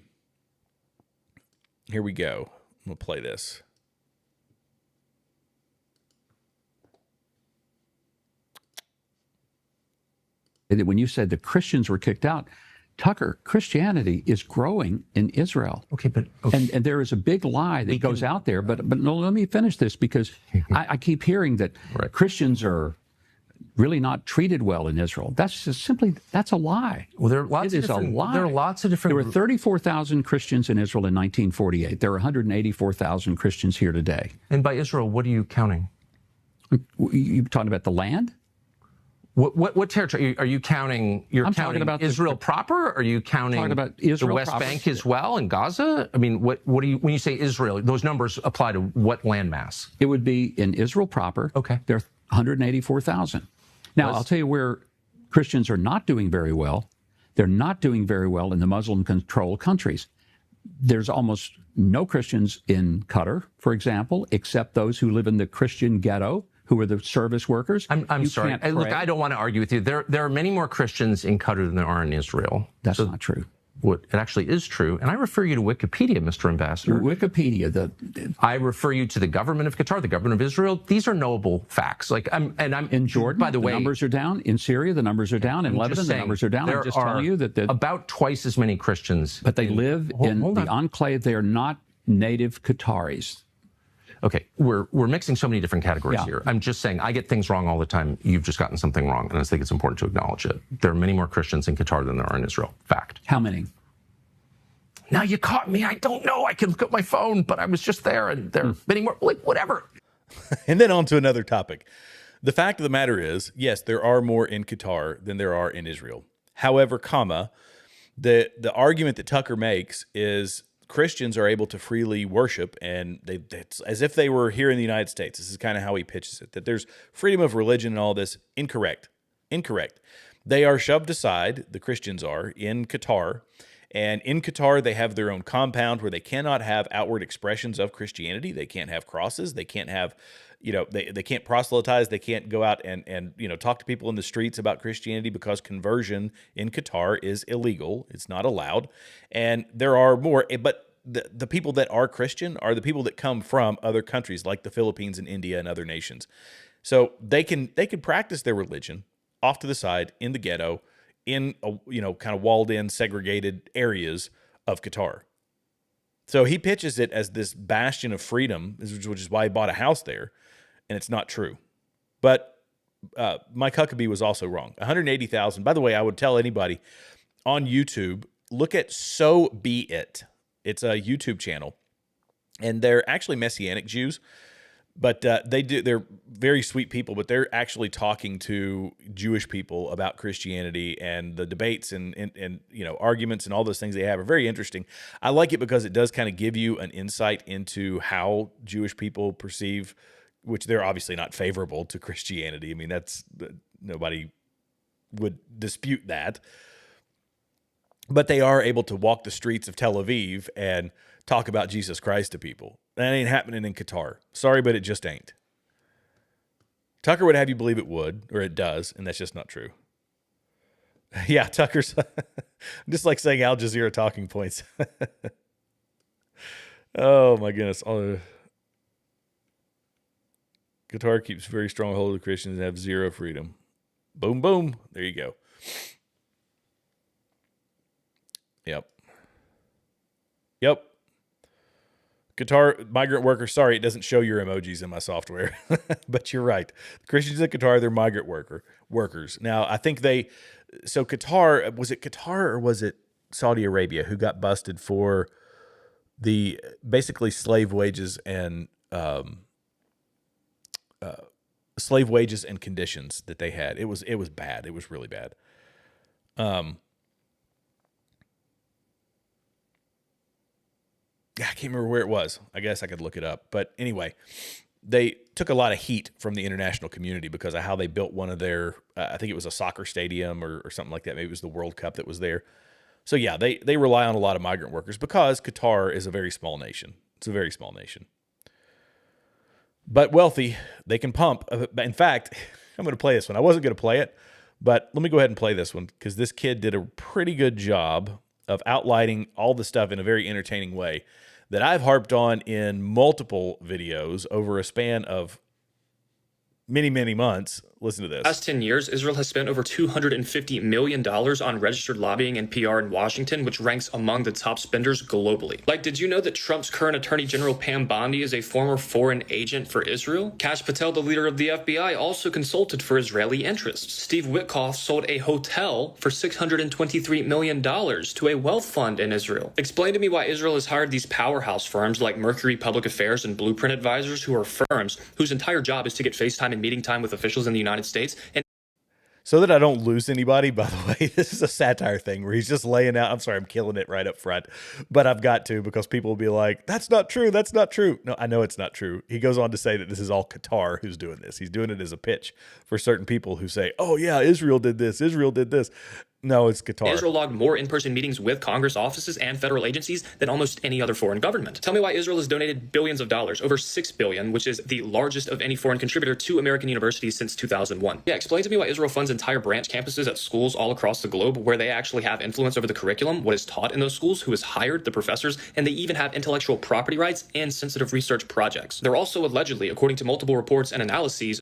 Here we go. I'm going to play this. When you said the Christians were kicked out, Tucker, Christianity is growing in Israel. Okay, but and there is a big lie that goes out there. But no, let me finish this because I keep hearing that Christians are really not treated well in Israel. That's a lie. Well, there are lots. It is a lie. There are lots of different. There were 34,000 Christians in Israel in 1948. There are 184,000 Christians here today. And by Israel, what are you counting? You talking about the land? What territory are you counting? I'm counting talking about Israel proper. Are you counting about Israel the West proper. Bank as well and Gaza? I mean, what do you when you say Israel? Those numbers apply to what landmass? It would be in Israel proper. Okay, there are 184,000. Now I'll tell you where Christians are not doing very well. They're not doing very well in the Muslim-controlled countries. There's almost no Christians in Qatar, for example, except those who live in the Christian ghetto, who are the service workers. I'm sorry. Look, I don't want to argue with you. There are many more Christians in Qatar than there are in Israel. That's not true. It actually is true. And I refer you to Wikipedia, Mr. Ambassador. Wikipedia. I refer you to the government of Qatar, the government of Israel. These are knowable facts. I'm in Jordan, by the way, numbers are down. In Syria, the numbers are down. In Lebanon, the numbers are down. I'm just telling you that about twice as many Christians. But they live in the enclave. They are not native Qataris. Okay, we're mixing so many different categories here. I'm just saying I get things wrong all the time. You've just gotten something wrong, and I think it's important to acknowledge it. There are many more Christians in Qatar than there are in Israel. Fact. How many? Now you caught me. I don't know. I can look at my phone, but I was just there, and there are many more. Like whatever. And then on to another topic. The fact of the matter is, yes, there are more in Qatar than there are in Israel. However, the argument that Tucker makes is Christians are able to freely worship, and it's as if they were here in the United States. This is kind of how he pitches it, that there's freedom of religion and all this. Incorrect. They are shoved aside, the Christians are, in Qatar. And in Qatar, they have their own compound where they cannot have outward expressions of Christianity. They can't have crosses. They can't have, they can't proselytize. They can't go out and talk to people in the streets about Christianity because conversion in Qatar is illegal. It's not allowed. And there are more, but the people that are Christian are the people that come from other countries like the Philippines and India and other nations. So they can practice their religion off to the side in the ghetto, in kind of walled in, segregated areas of Qatar. So he pitches it as this bastion of freedom, which is why he bought a house there, and it's not true. But Mike Huckabee was also wrong. 180,000. By the way, I would tell anybody on YouTube, look at So Be It. It's a YouTube channel, and they're actually Messianic Jews. But they're very sweet people, but they're actually talking to Jewish people about Christianity, and the debates and arguments and all those things they have are very interesting. I like it because it does kind of give you an insight into how Jewish people perceive, which they're obviously not favorable to Christianity. I mean, nobody would dispute that. But they are able to walk the streets of Tel Aviv and talk about Jesus Christ to people. That ain't happening in Qatar. Sorry, but it just ain't. Tucker would have you believe it would, or it does, and that's just not true. Yeah, Tucker's just like saying Al Jazeera talking points. Oh my goodness. Qatar keeps very strong hold of the Christians and have zero freedom. Boom, boom. There you go. Yep. Qatar migrant workers. Sorry, it doesn't show your emojis in my software, but you're right. The Christians in Qatar, they're migrant workers. Now, I think Qatar, was it Qatar or was it Saudi Arabia who got busted for the basically slave wages and slave wages and conditions that they had. It was bad. It was really bad. I can't remember where it was. I guess I could look it up. But anyway, they took a lot of heat from the international community because of how they built one of their, I think it was a soccer stadium or something like that. Maybe it was the World Cup that was there. So yeah, they rely on a lot of migrant workers because Qatar is a very small nation. It's a very small nation. But wealthy, they can pump. In fact, I'm going to play this one. I wasn't going to play it, but let me go ahead and play this one because this kid did a pretty good job of outlining all the stuff in a very entertaining way that I've harped on in multiple videos over a span of many, many months. Listen to this. Last 10 years, Israel has spent over $250 million on registered lobbying and PR in Washington, which ranks among the top spenders globally. Like, did you know that Trump's current Attorney General Pam Bondi is a former foreign agent for Israel? Kash Patel, the leader of the FBI, also consulted for Israeli interests. Steve Witkoff sold a hotel for $623 million to a wealth fund in Israel. Explain to me why Israel has hired these powerhouse firms like Mercury Public Affairs and Blueprint Advisors, who are firms whose entire job is to get FaceTime and meeting time with officials in the United States. And so that I don't lose anybody, by the way, this is a satire thing where he's just laying out. I'm sorry, I'm killing it right up front, but I've got to because people will be like, that's not true. That's not true. No, I know it's not true. He goes on to say that this is all Qatar who's doing this. He's doing it as a pitch for certain people who say, oh, yeah, Israel did this. Israel did this. No, it's Qatar. Israel logged more in-person meetings with Congress offices and federal agencies than almost any other foreign government. Tell me why Israel has donated billions of dollars, over $6 billion, which is the largest of any foreign contributor to American universities since 2001. Yeah, explain to me why Israel funds entire branch campuses at schools all across the globe where they actually have influence over the curriculum, what is taught in those schools, who has hired the professors, and they even have intellectual property rights and sensitive research projects. They're also allegedly, according to multiple reports and analyses,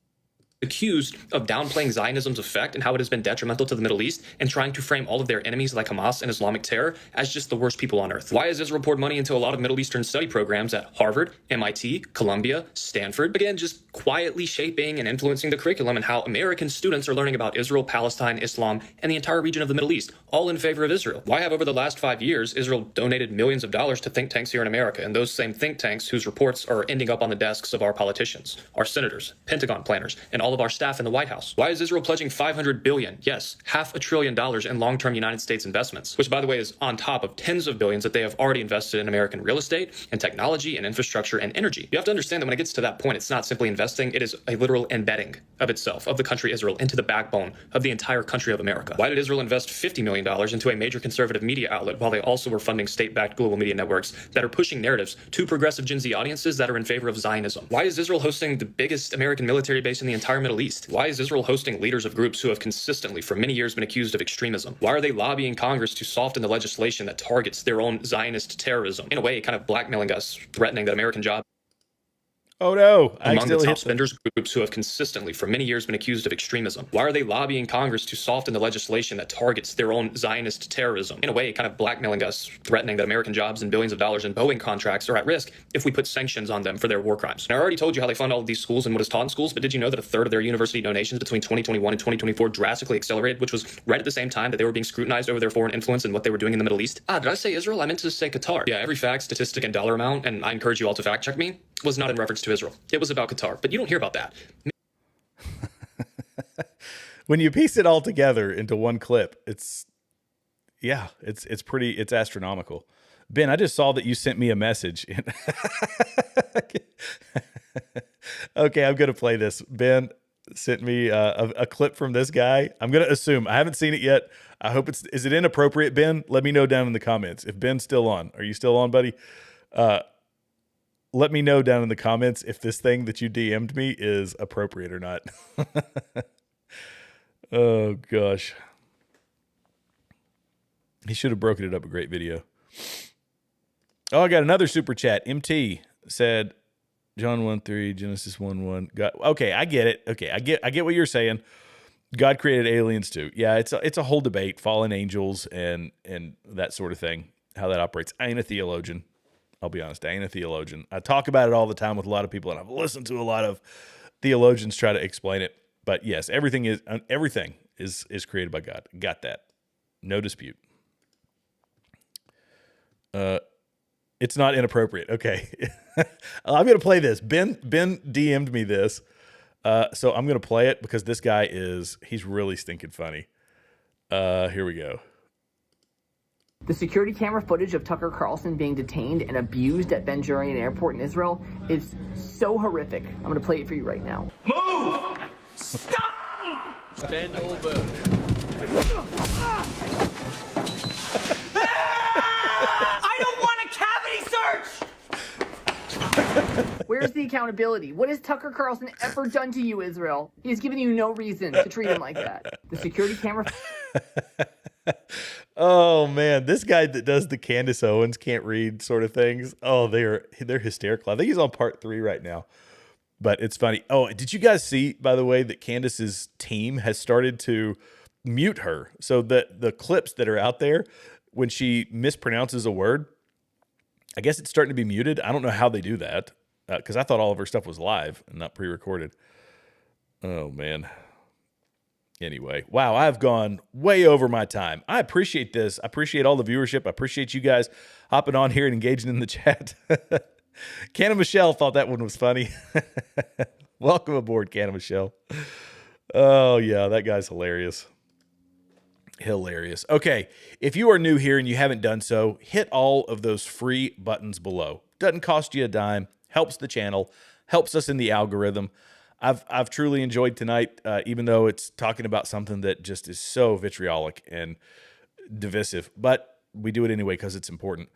accused of downplaying Zionism's effect and how it has been detrimental to the Middle East and trying to frame all of their enemies like Hamas and Islamic terror as just the worst people on earth. Why has Israel poured money into a lot of Middle Eastern study programs at Harvard, MIT, Columbia, Stanford? Again, just quietly shaping and influencing the curriculum and how American students are learning about Israel, Palestine, Islam, and the entire region of the Middle East, all in favor of Israel. Why have over the last 5 years, Israel donated millions of dollars to think tanks here in America, and those same think tanks whose reports are ending up on the desks of our politicians, our senators, Pentagon planners, and all of our staff in the White House? Why is Israel pledging $500 billion, yes, $500 billion in long-term United States investments, which, by the way, is on top of tens of billions that they have already invested in American real estate and technology and infrastructure and energy? You have to understand that when it gets to that point, it's not simply investing, it is a literal embedding of itself, of the country Israel, into the backbone of the entire country of America. Why did Israel invest $50 million into a major conservative media outlet while they also were funding state-backed global media networks that are pushing narratives to progressive Gen Z audiences that are in favor of Zionism? Why is Israel hosting the biggest American military base in the entire Middle East? Why is Israel hosting leaders of groups who have consistently for many years been accused of extremism? Why are they lobbying Congress to soften the legislation that targets their own Zionist terrorism? In a way, kind of blackmailing us, threatening that American jobs Oh no! among the top spenders groups who have consistently for many years been accused of extremism. Why are they lobbying Congress to soften the legislation that targets their own Zionist terrorism? In a way, kind of blackmailing us, threatening that American jobs and billions of dollars in Boeing contracts are at risk if we put sanctions on them for their war crimes. Now, I already told you how they fund all of these schools and what is taught in schools, but did you know that a third of their university donations between 2021 and 2024 drastically accelerated, which was right at the same time that they were being scrutinized over their foreign influence and what they were doing in the Middle East? Did I say Israel? I meant to say Qatar. Yeah, every fact, statistic, and dollar amount, and I encourage you all to fact check me, was not in reference to Israel. It was about Qatar, but you don't hear about that. When you piece it all together into one clip, it's astronomical. Ben, I just saw that you sent me a message. Okay, I'm going to play this. Ben sent me a clip from this guy. I'm going to assume, I haven't seen it yet. I hope is it inappropriate, Ben? Let me know down in the comments. If Ben's still on, are you still on, buddy? Let me know down in the comments if this thing that you DM'd me is appropriate or not. Oh, gosh. He should have broken it up a great video. Oh, I got another super chat. MT said, John 1:3, Genesis 1:1. Okay, I get it. Okay, I get what you're saying. God created aliens too. Yeah, it's a whole debate, fallen angels and that sort of thing, how that operates. I ain't a theologian. I'll be honest, I ain't a theologian. I talk about it all the time with a lot of people, and I've listened to a lot of theologians try to explain it. But yes, everything is created by God. Got that. No dispute. It's not inappropriate. Okay. I'm going to play this. Ben DM'd me this. So I'm going to play it because this guy he's really stinking funny. Here we go. The security camera footage of Tucker Carlson being detained and abused at Ben Gurion Airport in Israel is so horrific. I'm going to play it for you right now. Move! Stop! Stand over. I don't want a cavity search! Where's the accountability? What has Tucker Carlson ever done to you, Israel? He's given you no reason to treat him like that. The security camera... Oh man, this guy that does the Candace Owens can't read sort of things. Oh, they're hysterical. I think he's on part 3 right now, but it's funny. Oh, did you guys see, by the way, that Candace's team has started to mute her? So the clips that are out there when she mispronounces a word, I guess it's starting to be muted. I don't know how they do that because I thought all of her stuff was live and not pre-recorded. Oh man. Anyway, wow, I've gone way over my time. I appreciate this. I appreciate all the viewership. I appreciate you guys hopping on here and engaging in the chat. Canna Michelle thought that one was funny. Welcome aboard, Canna Michelle. Oh, yeah, that guy's hilarious. Hilarious. Okay, if you are new here and you haven't done so, hit all of those free buttons below. Doesn't cost you a dime, helps the channel, helps us in the algorithm. I've truly enjoyed tonight, even though it's talking about something that just is so vitriolic and divisive. But we do it anyway because it's important.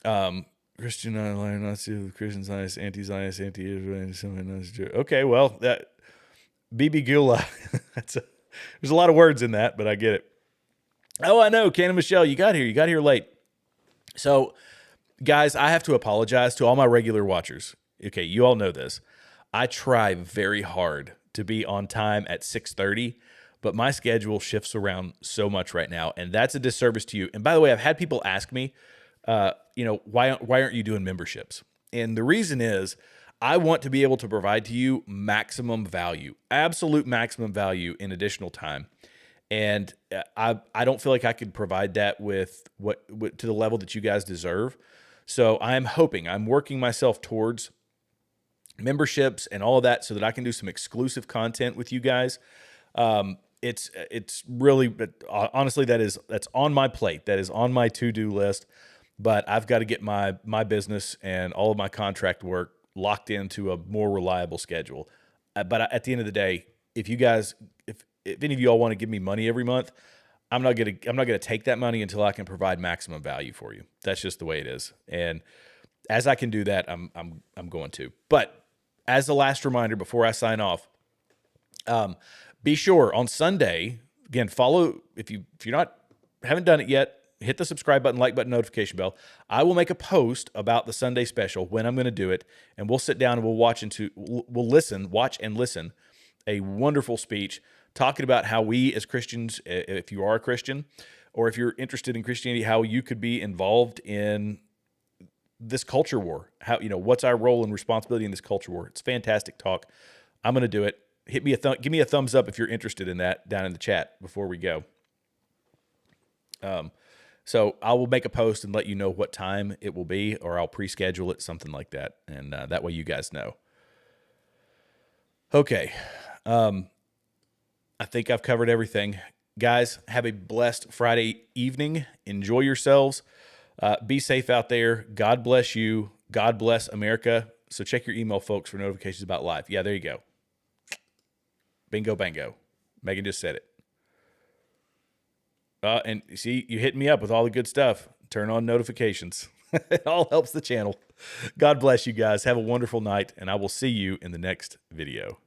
Christian Nazi, Christian Zionist, anti-Zionist, anti-Israel. Okay, well, that BB Gula. There's a lot of words in that, but I get it. Oh, I know, Canna Michelle, you got here late. So, guys, I have to apologize to all my regular watchers. Okay, you all know this. I try very hard to be on time at 6:30, but my schedule shifts around so much right now, and that's a disservice to you. And by the way, I've had people ask me, why aren't you doing memberships? And the reason is I want to be able to provide to you maximum value, absolute maximum value in additional time. And I don't feel like I could provide that with to the level that you guys deserve. So I'm working myself towards memberships and all of that so that I can do some exclusive content with you guys. It's really, but honestly, that's on my plate. That is on my to-do list, but I've got to get my business and all of my contract work locked into a more reliable schedule. But at the end of the day, if any of you all want to give me money every month, I'm not gonna take that money until I can provide maximum value for you. That's just the way it is. And as I can do that, I'm going to. But as the last reminder before I sign off, be sure on Sunday, again, follow, if haven't done it yet, hit the subscribe button, like button, notification bell. I will make a post about the Sunday special when I'm going to do it, and we'll sit down and we'll watch and listen a wonderful speech talking about how we as Christians, if you are a Christian, or if you're interested in Christianity, how you could be involved in this culture war. How, what's our role and responsibility in this culture war? It's fantastic talk. I'm going to do it. Give me a thumbs up if you're interested in that down in the chat before we go. So I will make a post and let you know what time it will be, or I'll pre-schedule it, something like that. And that way you guys know. Okay. I think I've covered everything. Guys, have a blessed Friday evening. Enjoy yourselves. Be safe out there. God bless you. God bless America. So check your email, folks, for notifications about live. Yeah, there you go. Bingo, bango. Megan just said it. And see, you hit me up with all the good stuff. Turn on notifications. It all helps the channel. God bless you guys. Have a wonderful night, and I will see you in the next video.